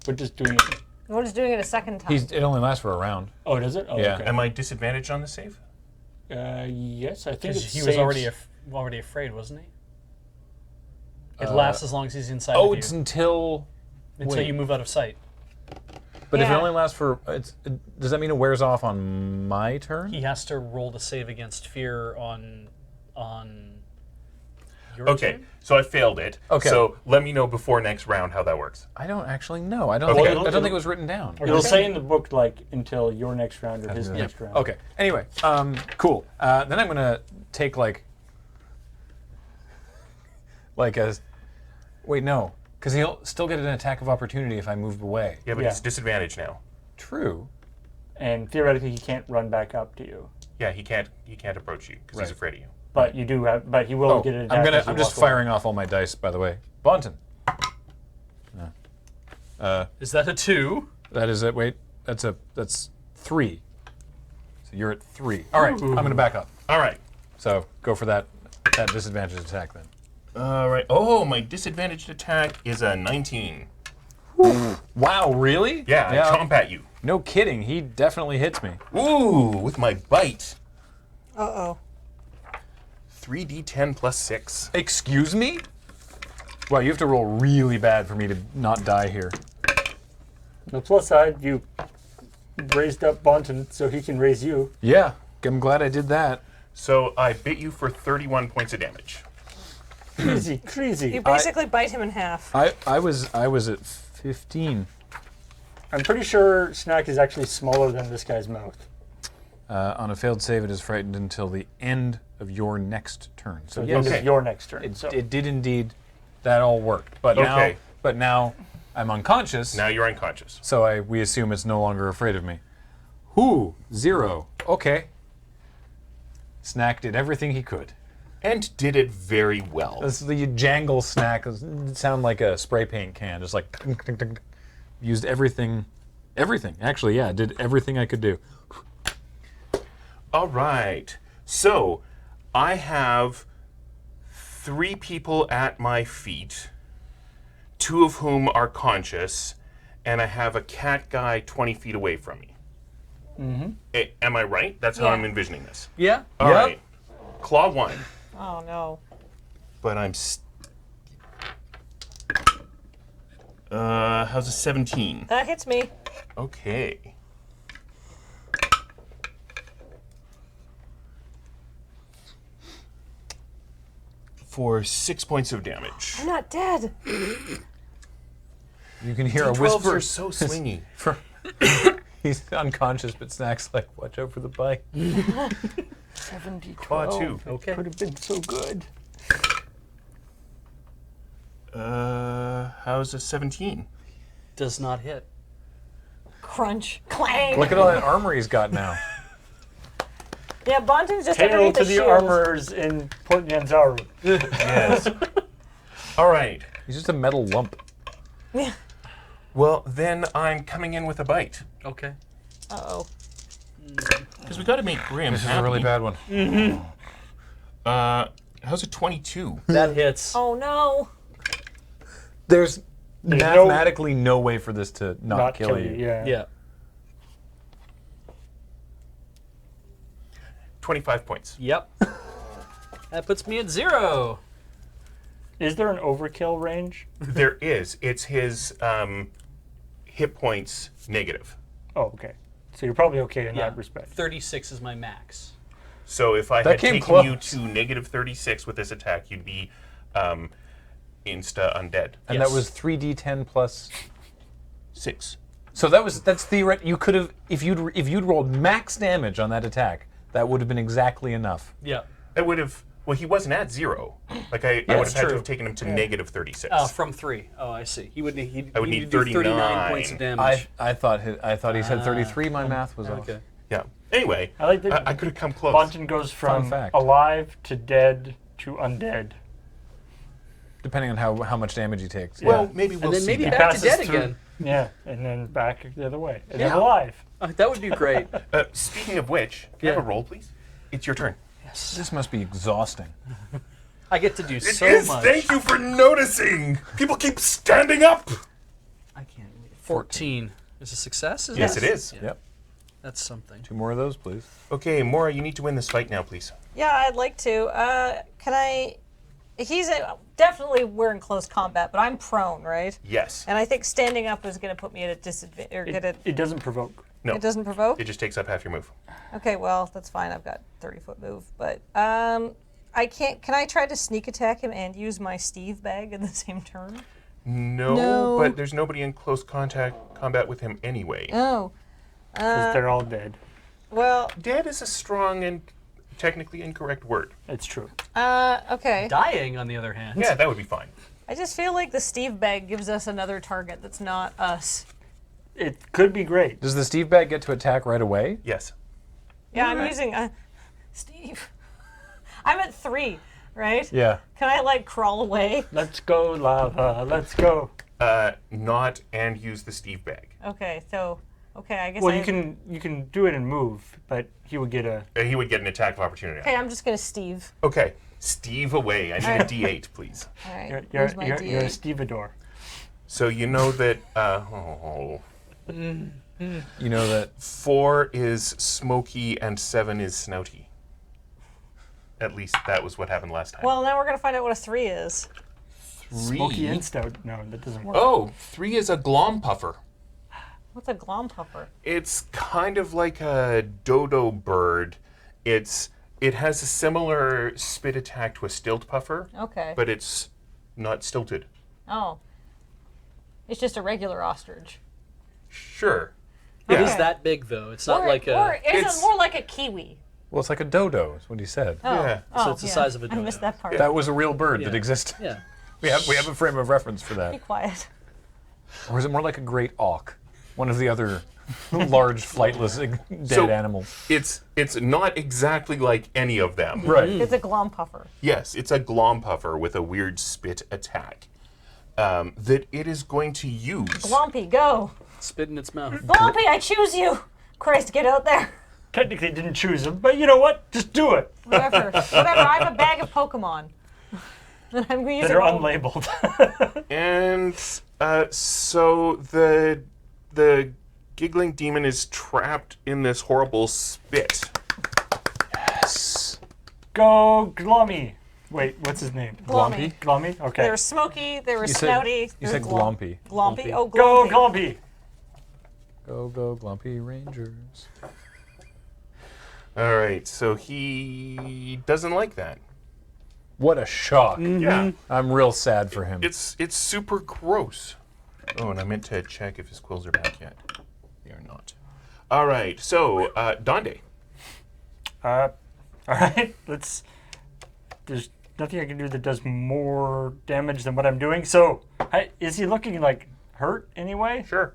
we're just doing it. We're just doing it a second time. It only lasts for a round. Oh, does it? Oh, Yeah. okay. Am I disadvantaged on the save? Yes, I think Because it's he was already afraid, wasn't he? It lasts as long as he's inside Oh, of it's you. until Until you move out of sight. But if it Yeah. only lasts for, does that mean it wears off on my turn? He has to roll to save against fear on your Okay, turn? so I failed it. Okay. So let me know before next round how that works. I don't actually know. I don't Okay. think. I don't think it was written down. It'll say in the book like until your next round or his Yep. next round. Okay. Anyway, cool. Then I'm gonna take like a. Wait, no, because he'll still get an attack of opportunity if I move away. Yeah, but Yeah. he's disadvantaged now. True. And theoretically, he can't run back up to you, Yeah, he can't approach you because he's Right. afraid of you. but you do have. But he will Oh, get an attack. as you I'm just walk away. firing off all my dice, by the way. Bontan. Is that a 2? That is it. Wait, that's 3. So you're at 3. All right, I'm gonna back up. All right. So go for that disadvantaged attack then. All right. Oh, my disadvantaged attack is a 19. Wow, really? Yeah, I chomp at you. No kidding. He definitely hits me. Ooh, with my bite. Uh-oh. 3d10 plus 6. Excuse me? Wow, you have to roll really bad for me to not die here. On the plus side, you raised up Bontan so he can raise you. Yeah, I'm glad I did that. So I bit you for 31 points of damage. Crazy, crazy. You basically bite him in half. I was at 15. I'm pretty sure Snack is actually smaller than this guy's mouth. On a failed save, it is frightened until the end of your next turn. So So yes, this is your next turn. it did indeed. That all worked. But Okay. now I'm unconscious. Now you're unconscious. So we assume it's no longer afraid of me. Whoo, 0. Okay. Snack did everything he could. And did it very well. This is the jangle Snack. It sound like a spray paint can, just like tink, tink, tink. Used everything. Everything, actually, yeah. Did everything I could do. All right. So I have 3 people at my feet, 2 of whom are conscious, and I have a cat guy 20 feet away from me. Mm-hmm. Am I right? That's how Yeah. I'm envisioning this. Yeah. All right. Claw 1. Oh, no. But I'm. How's a 17? That hits me. Okay. For 6 points of damage. I'm not dead. You can hear a 12s whisper. are so swingy. He's unconscious, but Snack's like, watch out for the bite. 70, Claw 2. Okay. Could have been so good. How's a 17? Does not hit. Crunch. Clang. Look at all that armor he's got now. Yeah, Bontan's just Hail underneath to the the shield. armorers in Port Nyanzaru. Yes. All right. He's just a metal lump. Yeah. Well, then I'm coming in with a bite. Okay. Uh-oh. Because we got to make Grim This is happy. a really bad one. How's a 22? That hits. Oh, no. There's There's mathematically no way for this to not, Not kill you. Yeah. Yeah. 25 points. Yep. That puts me at 0. Is there an overkill range? There is. It's his hit points negative. Oh, okay. So you're probably okay in Yeah. that respect. 36 is my max. So if I That had came taken you close. to negative 36 with this attack, you'd be insta undead. And Yes. that was 3d10 plus. 6. So that's theoretic. You could have, if you'd rolled max damage on that attack, that would have been exactly enough. Yeah. That would have. Well, he wasn't at 0. Like I would that's have had to true. have taken him to negative 36. From 3. Oh, I see. He would need. I would he'd need do 39. points of damage. I thought he said 33. My math was off. Okay. Yeah. Anyway, I like that I could have come close. Bontan goes from fact. alive to dead to undead. Depending on how much damage he takes. Well, maybe we'll And then see maybe that. back to passes dead through- again. Yeah, and then back the other way. And then Yeah. alive. That would be great. Speaking of which, can I have a roll, please? It's your turn. This must be exhausting. I get to do It so is. much. Thank you for noticing. People keep standing up. I can't wait. 14 is a success. Is Yes, it is. Yep. That's something. 2 more of those, please. Okay, Mora, you need to win this fight now, please. Yeah, I'd like to. Can I? He's definitely we're in close combat, but I'm prone, right? Yes. And I think standing up is going to put me at a disadvantage. Or It doesn't provoke. No. it doesn't provoke. It just takes up half your move. Okay, well that's fine. I've got 30-foot move, but I can't. Can I try to sneak attack him and use my Steve bag in the same turn? No, but there's nobody in close combat with him anyway. Oh, Because they're all dead. well, Dead is a strong and technically incorrect word. It's true. okay. Dying, on the other hand. Yeah, that would be fine. I just feel like the Steve bag gives us another target that's not us. It could be great. Does the Steve bag get to attack right away? Yes. Yeah, I'm using Steve. I'm at 3, right? Yeah. Can I like crawl away? Let's go, lava. Let's go. Not and use the Steve bag. Okay, so I guess. Well, you can do it and move, but he would get a. He would get an attack of opportunity. Okay, I'm just gonna Steve. Okay, Steve away. I need a D8, please. All right. You're Here's my you're a D8. stevedore. So you know that You know that 4 is smoky and 7 is snouty. At least that was what happened last time. Well, now we're gonna find out what a 3 is. 3. Smoky and stout. No, that doesn't work. Oh, 3 is a glom puffer. What's a glom puffer? It's kind of like a dodo bird. It has a similar spit attack to a stilt puffer, Okay. but it's not stilted. Oh. It's just a regular ostrich. Sure. It Yeah. is that big, though. It's not like or a. is it's- it more like a kiwi? well, it's like a dodo. Is what he said. Oh. Yeah. Oh, So it's the yeah. size of a I missed dodo. that part. That was a real bird that Yeah. existed. Yeah. We have a frame of reference for Be that. quiet. Or is it more like a great auk? One of the other large flightless dead So- animals. It's not exactly like any of them. Right. It's a glom puffer. Yes, it's a glom puffer with a weird spit attack that it is going to use. Glompy, go. Spit in its mouth. Glompy, I choose you. Christ, get out there. Technically didn't choose him, but you know what? Just do it. Whatever. I have a bag of Pokemon. And I'm going to use That it are all. unlabeled. And so the giggling demon is trapped in this horrible spit. Go, Glommy. Wait, what's his name? Glompy. Glommy? Okay. There was Smoky, there was You said- Snouty. you there said was Glompy. Glompy? Oh, Go, Glompy. Glompy. Go, Glumpy Rangers. All right, so he doesn't like that. What a shock. Yeah, I'm real sad for him. it's super gross. Oh, and I meant to check if his quills are back yet. They are not. All right, so Donde. All right, let's. There's nothing I can do that does more damage than what I'm doing. So, is he looking like hurt anyway? Sure.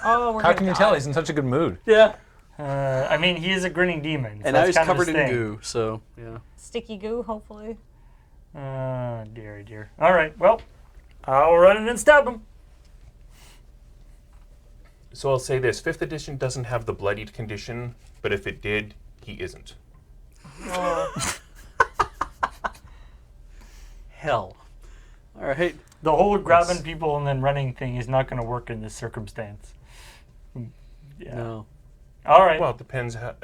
Oh, we're How gonna can you die. tell he's in such a good mood? Yeah. I mean, he is a grinning demon. So And now that's he's kind of covered his in thing. goo, so, yeah. Sticky goo, hopefully. Dear, dear. All right, well, I'll run in and stab him. So I'll say this: 5th edition doesn't have the bloodied condition, but if it did, he isn't. Hell. All right. The whole grabbing people and then running thing is not going to work in this circumstance. Yeah. No. All right. Well, it depends. How,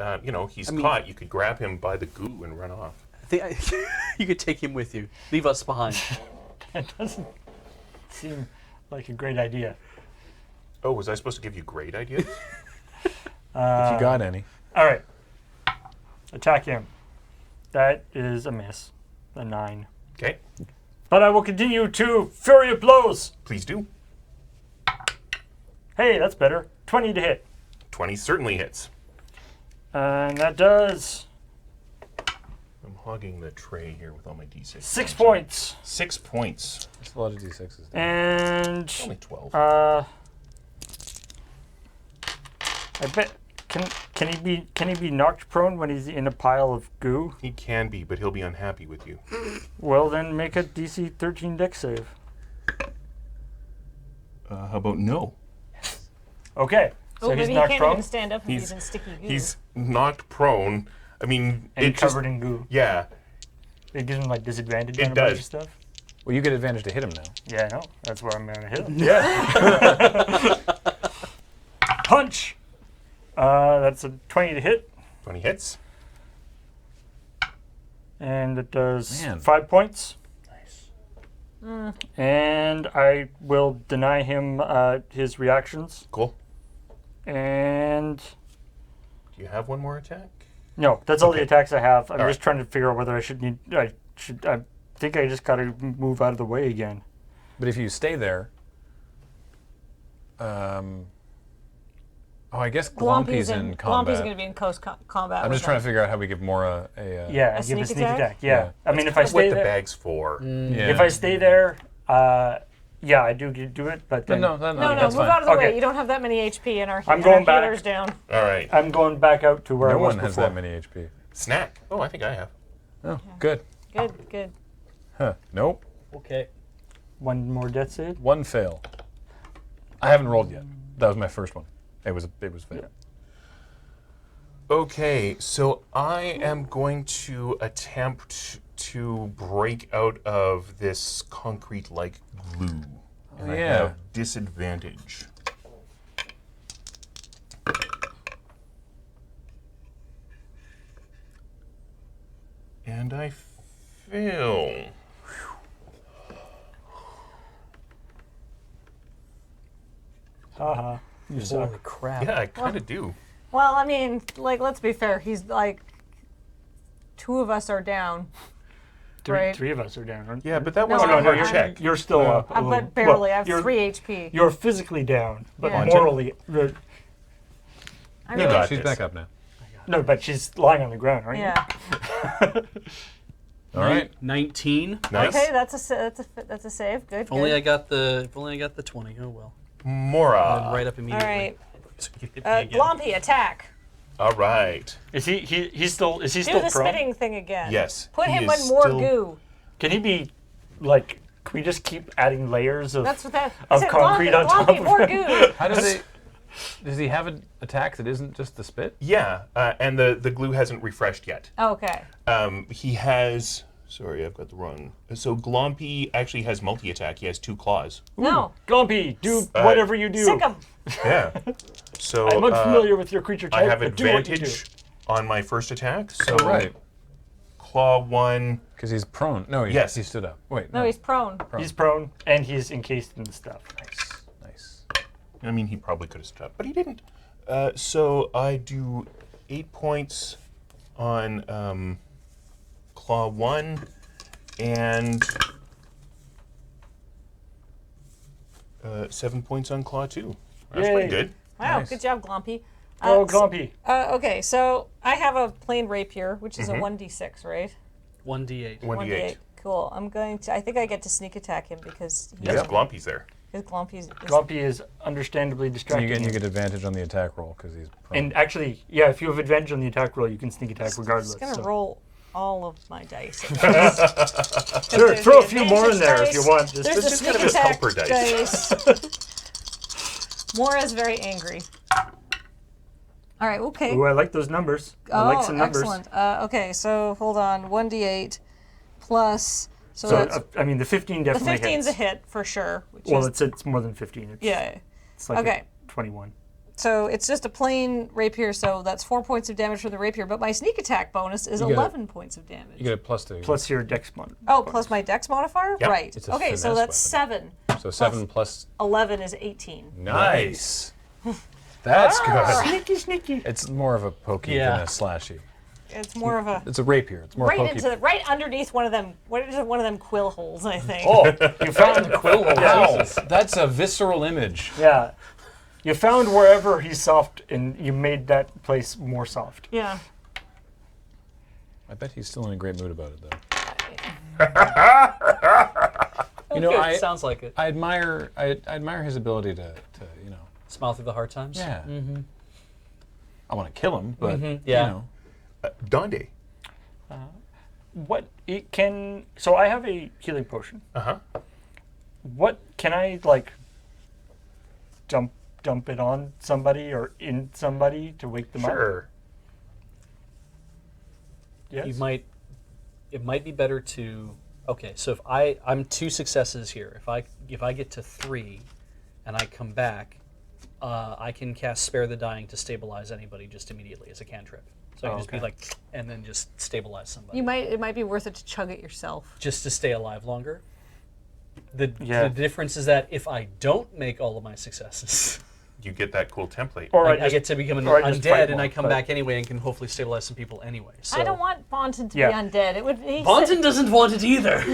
he's caught. You could grab him by the goo and run off. I think you could take him with you. Leave us behind. That doesn't seem like a great idea. Oh, was I supposed to give you great ideas? If you got any. All right. Attack him. That is a miss. A 9. Okay, But I will continue to Fury of Blows. please do. Hey, that's better. 20 to hit. 20 certainly hits. And that does I'm hogging the tray here with all my d6. 6 points. 6 points. That's a lot of d6s. And Only 12. I bet can he be knocked prone when he's in a pile of goo? He can be, but he'll be unhappy with you. Well, then make a DC 13 dex save. How about no? Okay. So Oh, he's maybe he knocked can't prone even stand up if He's- he's in sticky goo. He's knocked prone. I mean, and it just, covered in goo. yeah, It gives him like disadvantage It on a bunch does. of stuff. Well, you get advantage to hit him now. Yeah, I know. That's where I'm gonna hit him. yeah. Punch. That's a 20 to hit, 20 hits. and it does Man. 5 points. Nice. And I will deny him his reactions. Cool. And Do you have one more attack? no, that's all the Okay. attacks I have. I'm All just right. trying to figure out whether I think I just gotta move out of the way again. But if you stay there, I guess Glompy's in combat. Glompy's going to be in close combat. I'm with just trying to him. figure out how we give Mora a. Yeah, A give a sneak sneak attack? attack. Yeah. I mean, if I That's what stay the there, bag's for. Yeah. if I stay there, yeah, I do do it. But then No, No, that's move fine. out of the Okay. way. You don't have that many HP, and our, I'm and going our back. healer's down. All right. I'm going back out to where No I was one has before. that many HP. Snack. Oh, I think I have. Oh, good. Good, good. Huh. Nope. Okay. One more death save. One fail. I haven't rolled yet. That was my first one. It was fail. Okay, so I am going to attempt to break out of this concrete-like glue. And I yeah. have disadvantage. And I fail. Haha. You suck. Holy crap. Yeah, I kind of do. Well, I mean, like, let's be fair. He's like, 2 of us are down. Right. Three of us are down. Aren't Yeah, but that No, wasn't I'm- a hard I'm- check. You're still up. a little. But barely. Well, I have you're, 3 HP. You're physically down, but Yeah. morally, I You mean, got She's this. back up now. no. But she's lying on the ground, aren't yeah. All right. 19. Nice. Okay, that's a save. Good. If only good. I got the 20. Oh well. Mora. And right up All immediately. right. So you hit me again. Glompy, attack. All right. you? Is he still Do prone? the spitting thing again. Yes. Put he him is in more still- goo. Can he be like? Can we just keep adding layers of? That's what that. Of I said, concrete Glompy, on top Glompy, of more him. goo. How does he? Does he have an attack that isn't just the spit? Yeah, and the glue hasn't refreshed yet. Okay. He has. Sorry, I've got the wrong. So Glompy actually has multi-attack. He has 2 claws. No. Glompy, do whatever you do. Sick him. Yeah. So I'm unfamiliar with your creature type. I have but do what you advantage do. on my first attack. So Right. claw 1. Because he's prone. No, Yes. he stood up. Wait. No, he's prone. He's prone and he's encased in the stuff. Nice. I mean, he probably could have stood up, but he didn't. So I do 8 points on claw 1 and 7 points on claw 2. That's Yay. pretty good. Wow, Nice. good job, Glompy. Oh, Glompy. Okay, so I have a plain rapier, which is Mm-hmm. a 1d6, right? 1d8. 1d8. Cool. I think I get to sneak attack him because Because Glompy's there. Glompy's. Glompy is understandably And distracting. you him. get advantage on the attack roll because he's prone. And actually, yeah, if you have advantage on the attack roll, you can sneak attack regardless. I'm just gonna so. roll all of my dice. Sure, There's throw a the few more in advantage there if dice, you want. There's Just the just sneak kind of his attack helper dice. Mora's very angry. All right. Okay. Ooh, I like those numbers. I like some numbers. Excellent. Okay, so hold on. 1d8 plus. So, So, that's, I mean, the 15 the definitely 15's hits. a hit for sure. Which Well, is, it's more than 15. It's, yeah. It's like Okay. 21. So it's just a plain rapier, so that's 4 points of damage for the rapier. But my sneak attack bonus is You get a- 11 points of damage. You get a +2. Plus your dex mod. Oh, plus my dex modifier? Yep. Right. It's a Okay, so finesse that's weapon. 7. So 7 plus. 11 is 18. Nice. That's good. Sneaky, sneaky. It's more of a pokey than a slashy. It's more of a It's a rapier. It's more right pokey. right underneath one of them quill holes, I think. Oh, you found Quill hole. Wow, Jesus. that's a visceral image. Yeah. You found wherever he's soft, and you made that place more soft. Yeah. I bet he's still in a great mood about it, though. Good, sounds like it. I admire his ability to Smile through the hard times. yeah. I want to kill him, but Yeah. Donde. What it can? So I have a healing potion. Uh-huh. What can I like? Dump it on somebody or in somebody to wake them up? Sure. Yes. You might. It might be better to. Okay, so if I'm 2 successes here. If I get to 3, and I come back, I can cast Spare the Dying to stabilize anybody just immediately as a cantrip. So I can just be okay. like, and then just stabilize somebody. It might be worth it to chug it yourself. Just to stay alive longer. The Yeah. difference is that if I don't make all of my successes, You get that cool template. Or I get to become an or I just undead, fight and I more, come but- back anyway and can hopefully stabilize some people anyway. So I don't want Bontan to Yeah. be undead. It would. Bontan doesn't want it either.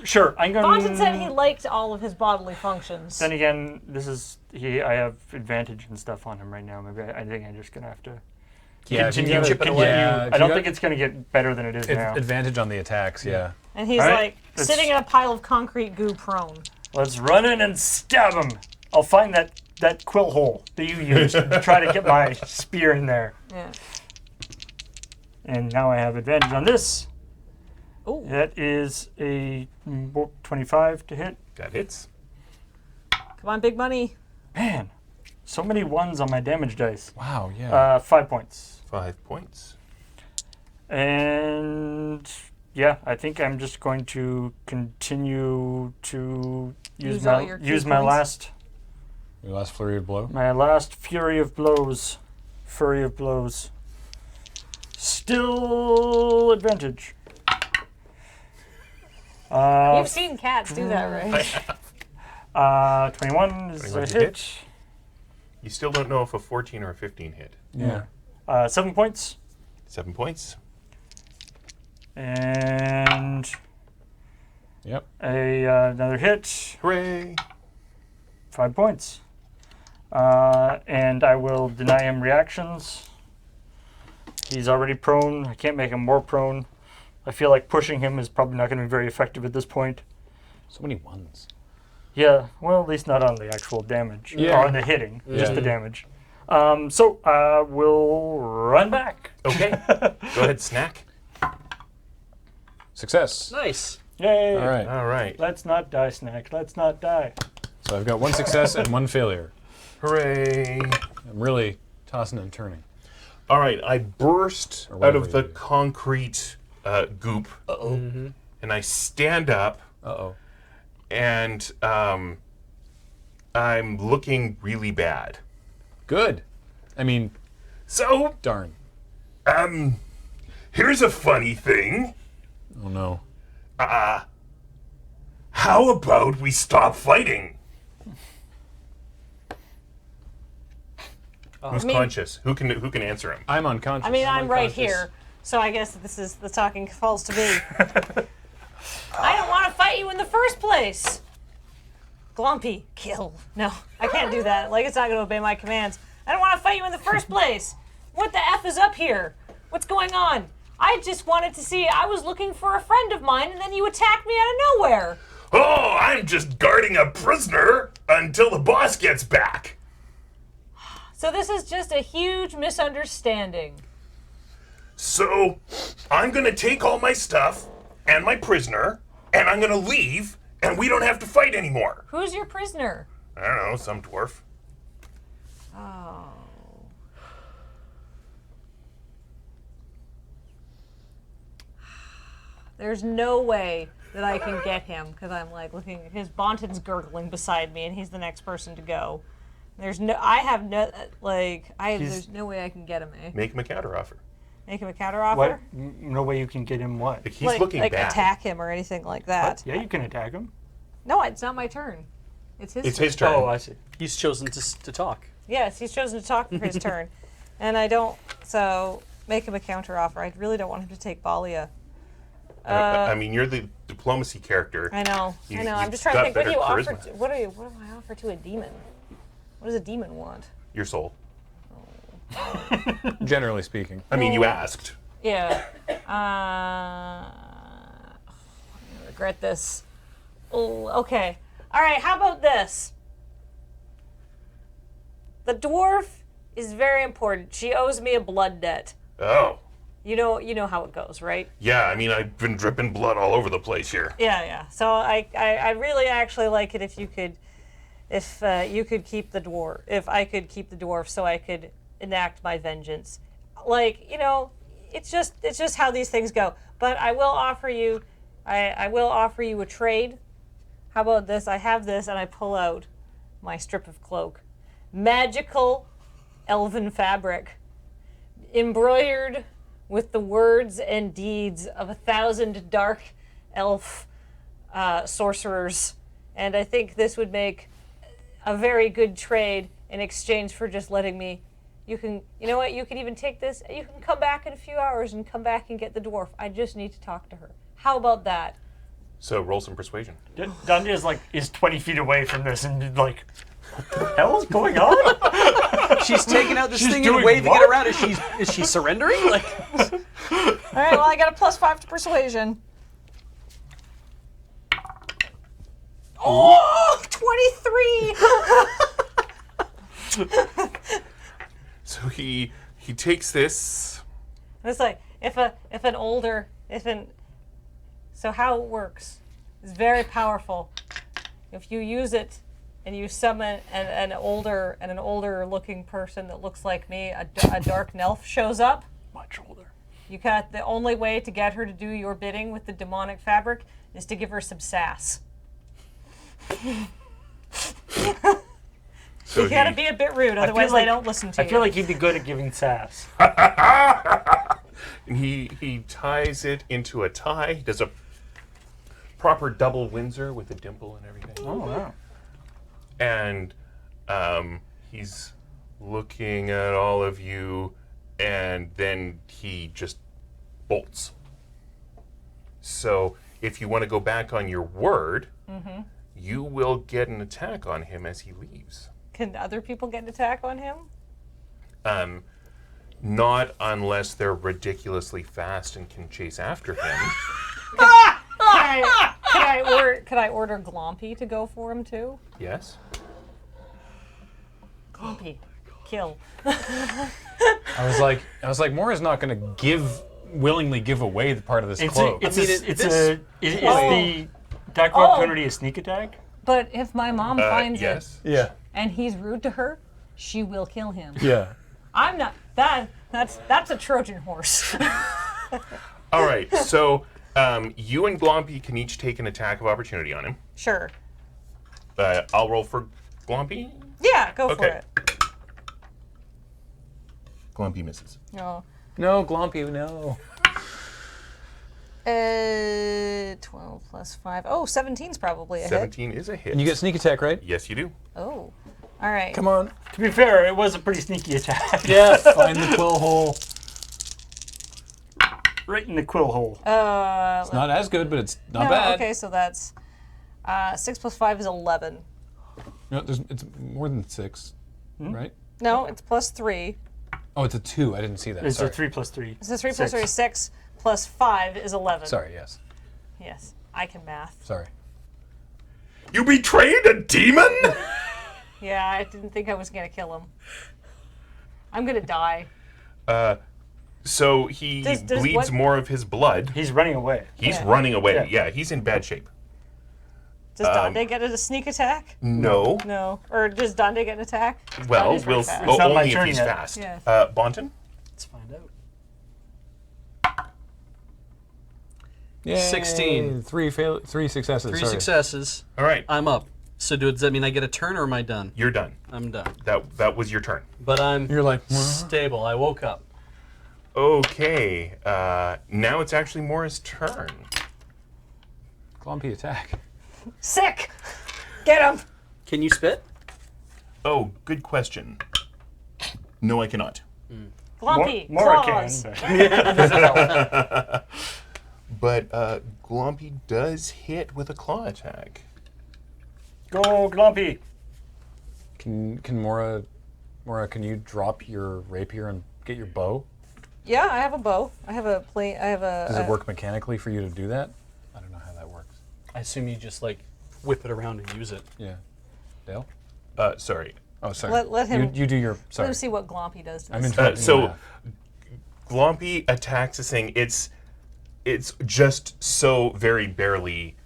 Sure, I'm going. Bontan said he liked all of his bodily functions. Then again, I have advantage and stuff on him right now. Maybe I think I'm just gonna have to Yeah, continue. chipping away. Yeah, I don't think it's gonna get better than it is now. advantage on the attacks. Yeah. And he's All right, like let's- sitting in a pile of concrete goo prone. Let's run in and stab him. I'll find that quill hole that you used to try to get my spear in there. Yeah. And now I have advantage on this. Ooh. That is a 25 to hit. That hits. Come on, big money. Man, so many ones on my damage dice. Wow. Yeah. 5 points. 5 points. And yeah, I think I'm just going to continue to use all your key my points? Your last flurry of blow. my last fury of blows. Still advantage. You've seen cats do that, right? 21 is 21 a to hit. You still don't know if a 14 or a 15 hit. Yeah. 7 points. 7 points. And Yep. another hit. Hooray! 5 points. And I will deny him reactions. He's already prone. I can't make him more prone. I feel like pushing him is probably not going to be very effective at this point. So many ones. Yeah, well, at least not on the actual damage. Yeah. Or on the hitting, just Yeah. the damage. So we'll run back. Okay. Go ahead, snack. Success. Nice. Yay! All right. All right. Let's not die, Snack. Let's not die. So I've got 1 success and 1 failure. Hooray! I'm really tossing and turning. All right. I burst Or out whatever of the you do. concrete goop, and I stand up, Uh-oh. and I'm looking really bad. Good. I mean, So, darn. here's a funny thing. Oh no. How about we stop fighting? Who's conscious? Who can answer him? I'm unconscious. I mean, I'm right unconscious. here, so I guess this is the talking falls to me. I don't want to fight you in the first place. Glumpy, kill. No, I can't do that. Like, it's not going to obey my commands. I don't want to fight you in the first place. What the F is up here? What's going on? I just wanted to see, I was looking for a friend of mine, and then you attacked me out of nowhere. Oh, I'm just guarding a prisoner until the boss gets back. So this is just a huge misunderstanding. So, I'm gonna take all my stuff and my prisoner, and I'm gonna leave, and we don't have to fight anymore. Who's your prisoner? I don't know, some dwarf. Oh. There's no way that I can get him because I'm like looking. His Bontan's gurgling beside me, and he's the next person to go. There's no. I have no. Like I. There's no way I can get him. Eh? Make him a counteroffer. Make him a counteroffer. What? No way you can get him what? Like, he's looking like bad. attack him or anything like that. Yeah, you can attack him. No, it's not my turn. It's his. It's turn. his turn. Oh, I see. He's chosen to talk. Yes, he's chosen to talk for his turn. And I don't, so make him a counteroffer. I really don't want him to take Balia. I mean, you're the diplomacy character. I know. You- I'm you've just trying to got think. What do you better offer? charisma. What do I offer to a demon? What does a demon want? Your soul. Generally speaking. I mean, you asked. Yeah. I'm gonna regret this. Oh, okay. All right. How about this? The dwarf is very important. She owes me a blood debt. Oh. You know how it goes, right? Yeah, I mean, I've been dripping blood all over the place here. Yeah. So I really actually like it if you could keep the dwarf. If I could keep the dwarf, so I could enact my vengeance. Like, it's just how these things go. But I will offer you, I will offer you a trade. How about this? I have this, and I pull out my strip of cloak, magical elven fabric, embroidered with the words and deeds of 1,000 dark elf sorcerers. And I think this would make a very good trade in exchange for just letting me. You know what? You can even take this. You can come back in a few hours and come back and get the dwarf. I just need to talk to her. How about that? So roll some persuasion. Dundee is 20 feet away from this and like, what the hell is going on? She's taking out this She's thing and doing waving what? it around. Is she surrendering? Like, All right. Well, I got a +5 to persuasion. Oh, 23. So he takes this. It's like so how it works is very powerful. If you use it and you summon an older looking person that looks like me, a dark elf shows up. Much older. You got the only way to get her to do your bidding with the demonic fabric is to give her some sass. So You gotta be a bit rude, otherwise they don't listen to you. I feel like he'd be good at giving sass. And he ties it into a tie. He does a proper double Windsor with a dimple and everything. Oh, wow. And he's looking at all of you, and then he just bolts. So if you want to go back on your word, you will get an attack on him as he leaves. Can other people get an attack on him? Not unless they're ridiculously fast and can chase after him. Could I order Glompy to go for him too? Yes. Glompy, kill. I was like, Mora's not going to willingly give away the part of this cloak. Is this- the attack of opportunity a sneak attack? But if my mom finds it Yes. Yeah. and he's rude to her, she will kill him. Yeah. I'm not. That's a Trojan horse. All right. So you and Glompy can each take an attack of opportunity on him. Sure. I'll roll for Glompy. Yeah, go for Okay. it. Glompy misses. No. No, Glompy, no. 12 plus 5. Oh, 17's probably a hit. 17 is a hit. And you get sneak attack, right? Yes, you do. Oh. All right. Come on. To be fair, it was a pretty sneaky attack. Yeah, find the quill hole. Right in the quill hole. It's not as good, but it's not bad. Okay, so that's 6 plus 5 is 11. No, it's more than 6, right? No, it's plus 3. Oh, it's a 2. I didn't see that. It's Sorry. a 3 plus 3. So 3 plus 3 is 6, plus 5 is 11. Sorry, yes. Yes, I can math. Sorry. You betrayed a demon? Yeah, I didn't think I was going to kill him. I'm going to die. So he Does bleeds what- more of his blood. He's running away. He's Yeah. running away. Yeah. Yeah, he's in bad shape. Does Dante get a sneak attack? No. No. Or does Dante get an attack? Well, Dante's very we'll fast. It's not my only if turn he's yet. fast. Yeah. Bontan? let's find out. Yay. 16. 3 successes. Three sorry. successes. All right. I'm up. So does that mean I get a turn or am I done? You're done. I'm done. That was your turn. But I'm You're like, stable. I woke up. Okay. Now it's actually Mora's turn. Glompy attack. Sick! Get him! Can you spit? Oh, good question. No, I cannot. Glompy, Mora claws. can. But Glompy does hit with a claw attack. Go, Glompy. Can Mora, can you drop your rapier and get your bow? Yeah, I have a bow. I have a plate. I have a. Does it work mechanically for you to do that? I don't know how that works. I assume you just like whip it around and use it. Yeah. Dale? Sorry. Oh, sorry. Let him. You do your. Let Sorry. him see what Glompy does to I'm this. interrupting. So, you now. Glompy attacks this thing. It's just so very barely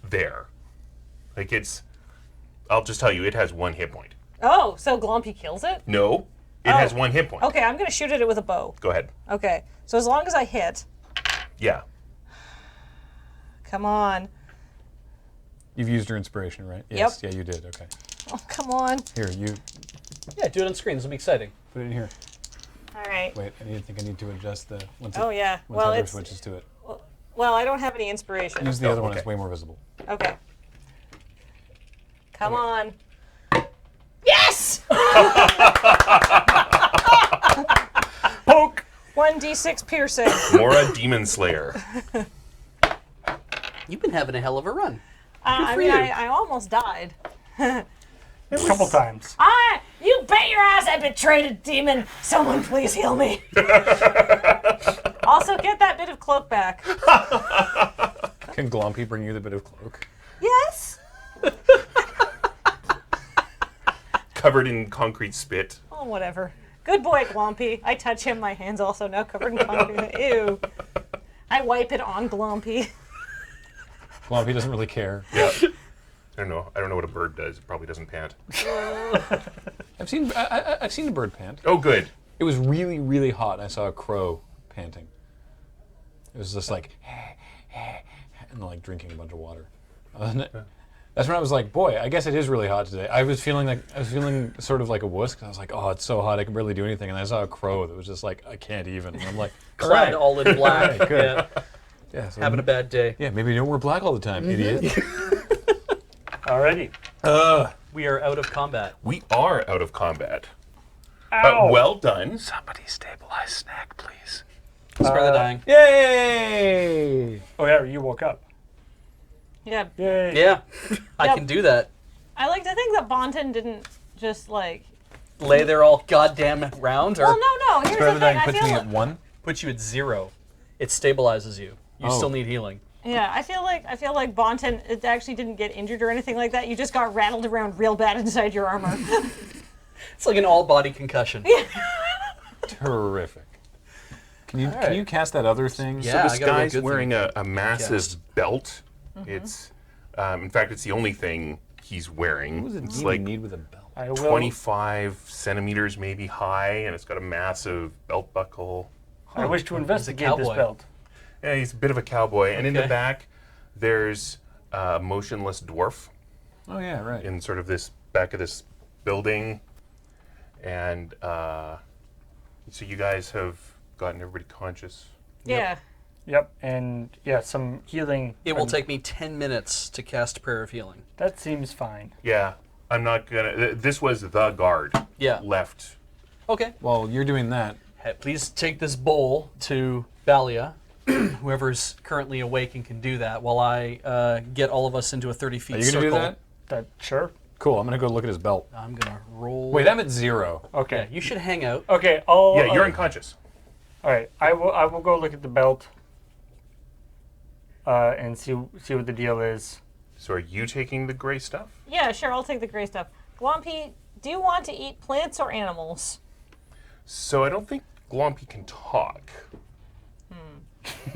there. Like it's. I'll just tell you, it has 1 hit point. Oh, so Glompy kills it? No, it has 1 hit point. Okay, I'm gonna shoot at it with a bow. Go ahead. Okay, so as long as I hit, Yeah. come on. You've used your inspiration, right? Yes. Yeah, you did. Okay. Oh, come on. Here, you Yeah, do it on screen. This will be exciting. put it in here. All right. Wait, I think I need to adjust the. Once Oh yeah. Once Well, Heather it's switches to it. well, I don't have any inspiration. Use the other one. okay. It's way more visible. Okay. Come on. Yes! Poke. 1d6 piercing. Mora Demon Slayer. You've been having a hell of a run. I for mean, you. I almost died. A couple times. You bet your ass I betrayed a demon. Someone please heal me. Also, get that bit of cloak back. Can Glompy bring you the bit of cloak? Yes. Covered in concrete spit. Oh, whatever. Good boy, Glompy. I touch him. My hand's also now covered in concrete. Ew. I wipe it on Glompy. Glompy doesn't really care. Yeah. I don't know what a bird does. It probably doesn't pant. I've seen a bird pant. Oh, good. It was really, really hot, and I saw a crow panting. It was just like, and like drinking a bunch of water. That's when I was like, boy, I guess it is really hot today. I was feeling sort of like a wuss, because I was like, oh, it's so hot, I can barely do anything. And I saw a crow that was just like, I can't even. And I'm like, Clad all in black. good. Yeah, Yeah, so having a bad day. yeah, maybe you don't wear black all the time, idiot. Alrighty. We are out of combat. We are out of combat. Ow. Well done. Somebody stabilize Snack, please. Spare the dying. Yay! Oh yeah, you woke up. Yeah. Yay. Yeah, I Yep. can do that. I like to think that Bontan didn't just like. Lay there all goddamn round, or Well, no. Here's Rather the than thing. I puts feel me like, at 1. put you at 0. It stabilizes you. You Oh. still need healing. yeah, I feel like Bontan it actually didn't get injured or anything like that. You just got rattled around real bad inside your armor. It's like an all-body concussion. Terrific. Can you cast that other thing? Yeah. This I got a real guy's good wearing thing. a massive Cast. belt. It's, in fact, it's the only thing he's wearing. What does It's it like need with a belt? I will. 25 centimeters maybe high, and it's got a massive belt buckle. I wish to investigate this cowboy. belt. Yeah, he's a bit of a cowboy. And in the Okay. back, there's a motionless dwarf Oh yeah, right. in sort of this back of this building. And so you guys have gotten everybody conscious. yeah. Yep, and yeah, some healing. It will take me 10 minutes to cast Prayer of Healing. That seems fine. Yeah, I'm not gonna. This was the guard Yeah. left. Okay. While you're doing that, Hey, please take this bowl to Balia, whoever's currently awake and can do that, while I get all of us into a 30 feet are you gonna circle. do that? That sure. Cool. I'm gonna go look at his belt. I'm gonna roll. Wait, I'm at 0. Yeah, Okay. you should hang out. Okay. I'll. Yeah, you're unconscious. All right. I will go look at the belt. And see what the deal is. So are you taking the gray stuff? Yeah, sure. I'll take the gray stuff. Glompy, do you want to eat plants or animals? So I don't think Glompy can talk.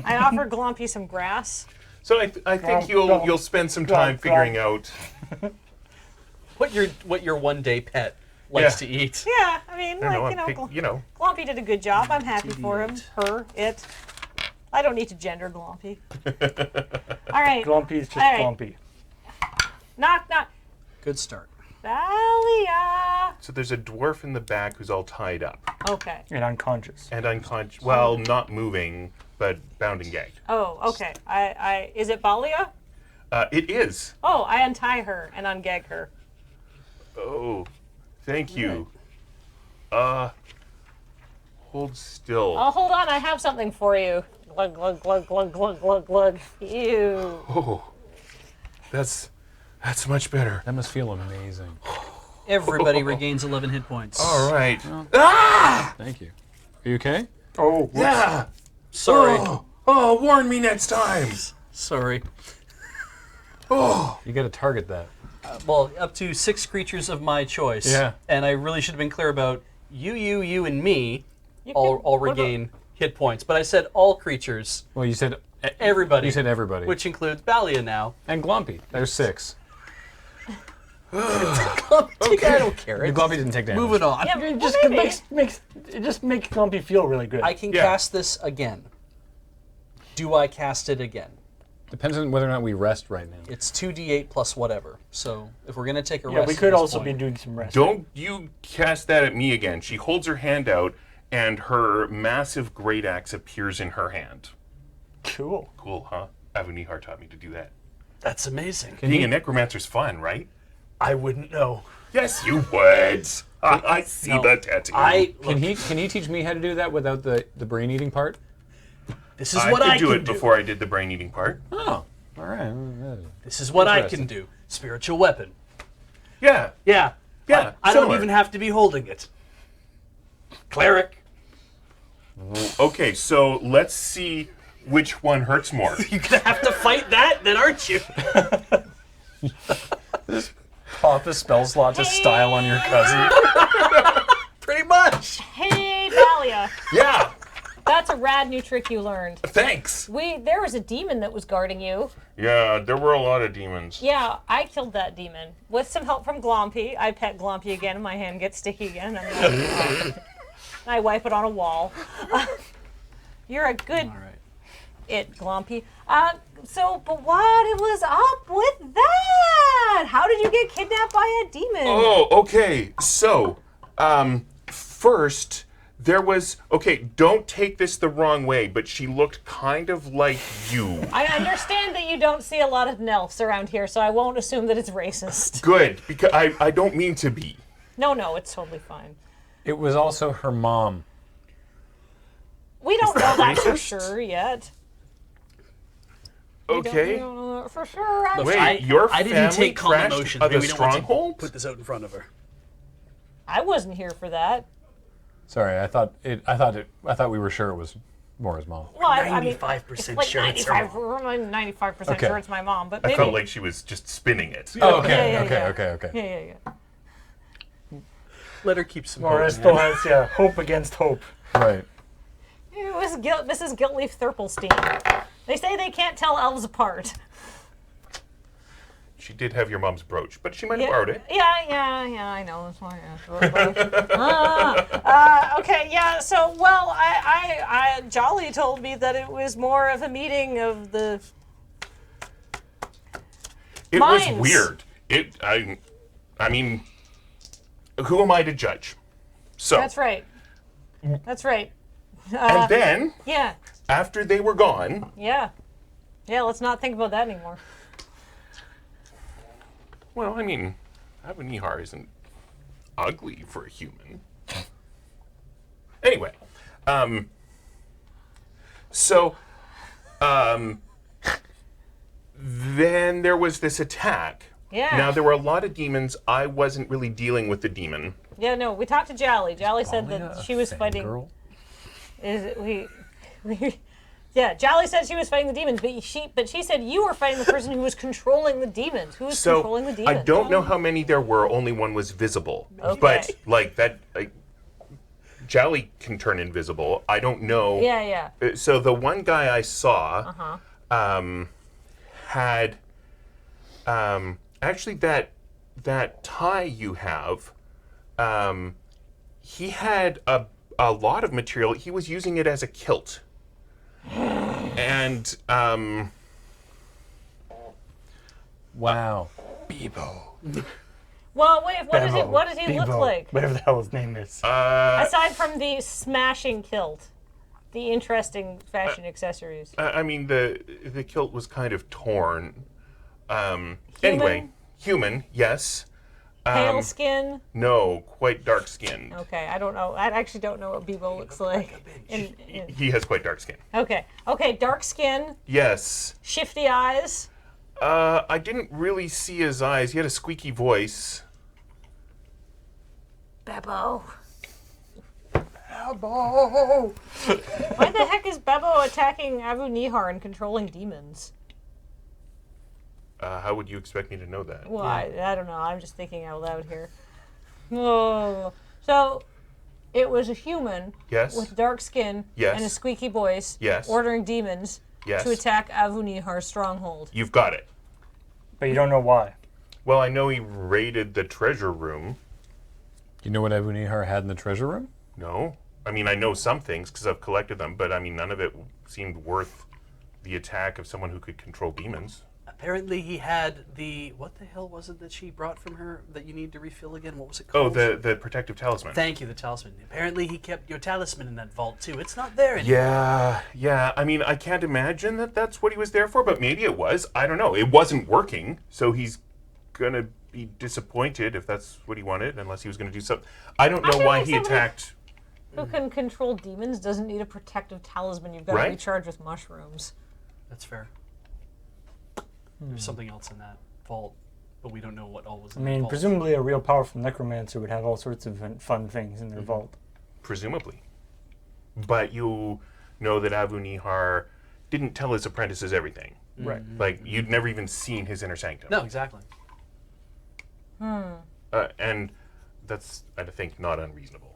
I offer Glompy some grass. So I think Glomp, you'll spend some time glomp, figuring out. What your one-day pet likes to eat. Yeah, I mean, I like, don't know, know, Glompy did a good job. I'm happy for him. Her, it. I don't need to gender Glompy. All right. Glumpy's just All right. Glumpy. Knock, knock. Good start. Thalia. So there's a dwarf in the back who's all tied up Okay. And unconscious. and unconscious. Well, not moving, but bound and gagged. Oh, okay. Is it Balia? It is. Oh, I untie her and ungag her. Oh, thank you. Hold still. Oh, hold on, I have something for you. Glug, glug, glug, glug, glug, glug, glug. Ew. Oh, that's much better. That must feel amazing. Everybody regains 11 hit points. All right. Thank you. Are you okay? Oh, Yeah. Sorry. Oh, warn me next time. Sorry. Oh. You got to target that. Well, up to 6 creatures of my choice. Yeah. And I really should have been clear about you, and me all regain hit points. But I said all creatures. Well, you said Everybody. You said everybody. Which includes Balia now. And Glumpy. There's 6. Okay. I don't care. Glumpy didn't take damage. Moving on. Yeah, it well, just maybe. makes Grumpy feel really good. I can Yeah. cast this again. Do I cast it again? Depends on whether or not we rest right now. It's 2d8 plus whatever. So if we're going to take a yeah, rest we at could this also point- be doing some rest. Don't you cast that at me again. She holds her hand out, and her massive great axe appears in her hand. Cool. Cool, huh? Avunihar taught me to do that. That's amazing. Being a necromancer's fun, right? I wouldn't know. Yes, you would. I see No. the tattoo. Can he teach me how to do that without the brain eating part? This is I what could I do can it do. before I did the brain eating part. Oh, all right. This is what I Interesting. can do. Spiritual weapon. Yeah. Yeah. Yeah, I don't similar. even have to be holding it. Cleric. Okay, so let's see which one hurts more. You're gonna have to fight that, then, aren't you? Pop a spell slot to style on your cousin. Pretty much. Hey, Balia. Yeah. That's a rad new trick you learned. Thanks. There was a demon that was guarding you. Yeah, there were a lot of demons. Yeah, I killed that demon. With some help from Glompy. I pet Glompy again and my hand gets sticky again. And I wipe it on a wall. You're a good Glompy. But what was up with that? How did you get kidnapped by a demon? Oh, okay. So, first, there was... Okay, don't take this the wrong way, but she looked kind of like you. I understand that you don't see a lot of Nelfs around here, so I won't assume that it's racist. Good, because I don't mean to be. No, it's totally fine. It was also her mom. We don't know that for sure yet. We Okay. don't know that for sure. Wait, your I didn't family take calm crashed emotions. at the Maybe we don't want to stronghold? put this out in front of her. I wasn't here for that. Sorry, I thought we were sure it was Mora's mom. Well, I mean, 95% it's like sure it's her 95% Okay. sure it's my mom, but I maybe. felt like she was just spinning it. Oh, okay, Yeah, okay, yeah. okay. Yeah. Let her keep some Mora hope, still man. has hope against hope. Right. It was Mrs. Giltleaf Thurplestein. They say they can't tell elves apart. She did have your mom's brooch, but she might have borrowed it. Yeah, I know. That's why I asked. Okay, yeah. So, well, I Jolly told me that it was more of a meeting of the. It Mines. was weird. I mean, who am I to judge? So, That's right. That's right. and then, Yeah, after they were gone, yeah. Let's not think about that anymore. well, I mean, Avunihar isn't ugly for a human. Anyway, then there was this attack. Yeah. Now, there were a lot of demons. I wasn't really dealing with the demon. Yeah, no. We talked to Jolly. Jolly said that she was fighting. Girl. Yeah, Jolly said she was fighting the demons, but she said you were fighting the person who was controlling the demons. Who was So, controlling the demons? I don't know how many there were. Only one was visible. Okay. But, like, that... Jolly can turn invisible. I don't know. Yeah. So the one guy I saw had actually that tie you have. He had a lot of material. He was using it as a kilt, and Wow. Well, wait. What does he look like? Whatever the hell his name is. Aside from the smashing kilt, the interesting fashion accessories. I mean the kilt was kind of torn. Anyway, human, yes. Pale skin. No, quite dark skinned. Okay, I don't know. I actually don't know what Bebo looks like. He has quite dark skin. Okay, dark skin, Yes. shifty eyes. I didn't really see his eyes. He had a squeaky voice. Bebo. Elbow! Why the heck is Bebo attacking Avu Nihar and controlling demons? How would you expect me to know that? Well, I don't know. I'm just thinking out loud here. Oh. So, it was a human Yes. with dark skin Yes. and a squeaky voice Yes. ordering demons Yes. to attack Avu Nihar's stronghold. You've got it. But you don't know why. Well, I know he raided the treasure room. You know what Abu Nihar had in the treasure room? No. I mean, I know some things because I've collected them, but I mean, none of it seemed worth the attack of someone who could control demons. Apparently, he had the what the hell was it that she brought from her that you need to refill again? What was it Oh, called? the protective talisman. Thank you, the talisman. Apparently, he kept your talisman in that vault too. It's not there anymore. Yeah. I mean, I can't imagine that that's what he was there for, but maybe it was. I don't know. It wasn't working, so he's gonna be disappointed if that's what he wanted, unless he was gonna do something. I don't know feel why like he somebody- attacked. Who can control demons doesn't need a protective talisman. You've got to Right? recharge with mushrooms. That's fair. There's something else in that vault, but we don't know what all was I in the mean, vault. presumably a real powerful necromancer would have all sorts of fun things in their vault. Presumably. But you know that Avu Nihar didn't tell his apprentices everything. Right. Like, you'd never even seen his inner sanctum. No, exactly. And that's, I think, not unreasonable.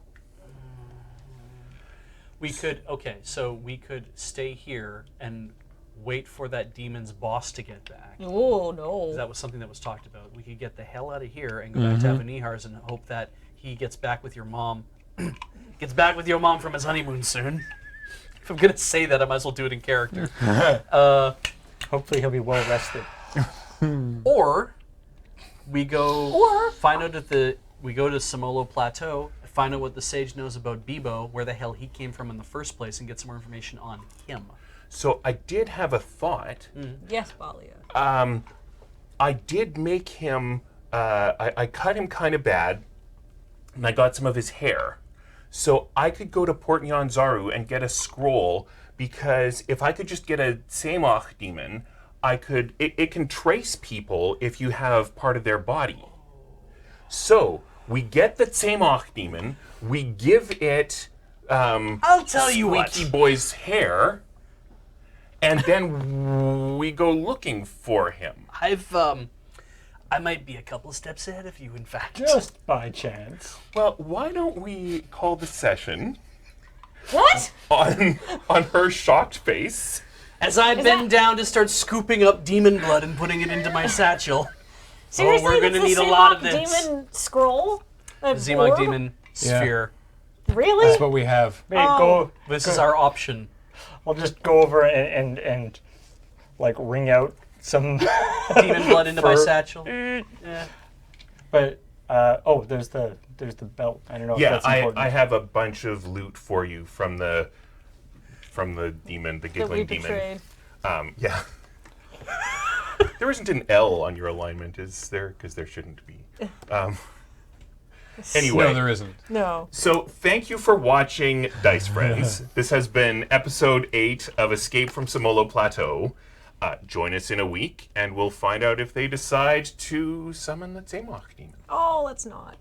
We could stay here and wait for that demon's boss to get back. Oh, no. That was something that was talked about. We could get the hell out of here and go back to Avenihar's and hope that he gets back with your mom. Gets back with your mom from his honeymoon soon. If I'm gonna say that, I might as well do it in character. Hopefully he'll be well rested. Or we go find out we go to Semolo Plateau, find out what the sage knows about Bebo, where the hell he came from in the first place, and get some more information on him. So I did have a thought. Yes, Balia. I did make him, I cut him kind of bad, and I got some of his hair. So I could go to Port Nyanzaru and get a scroll, because if I could just get a Samach demon, it can trace people if you have part of their body. So we get the Samach demon, we give it I'll tell you what. Squeaky Boy's hair, and then we go looking for him. I might be a couple steps ahead of you, in fact. Just by chance. Well, why don't we call the session What? on her shocked face? As I bend down to start scooping up demon blood and putting it into my satchel. Seriously, we're gonna that's the need a lot of Zemok this. demon scroll? Zemog Orb? demon sphere. Really? That's what we have. Hey, go. This is our option. I'll just go over and like wring out some Demon blood into my fur. satchel. But there's the belt. I don't know if Yeah, that's important. I have a bunch of loot for you from the demon, the that we giggling demon. betrayed. Yeah. There isn't an L on your alignment, is there? Because there shouldn't be. Anyway. No, there isn't. No. So thank you for watching, Dice Friends. This has been episode 8 of Escape from Semolo Plateau. Join us in a week, and we'll find out if they decide to summon the Zamok demon. Oh, let's not.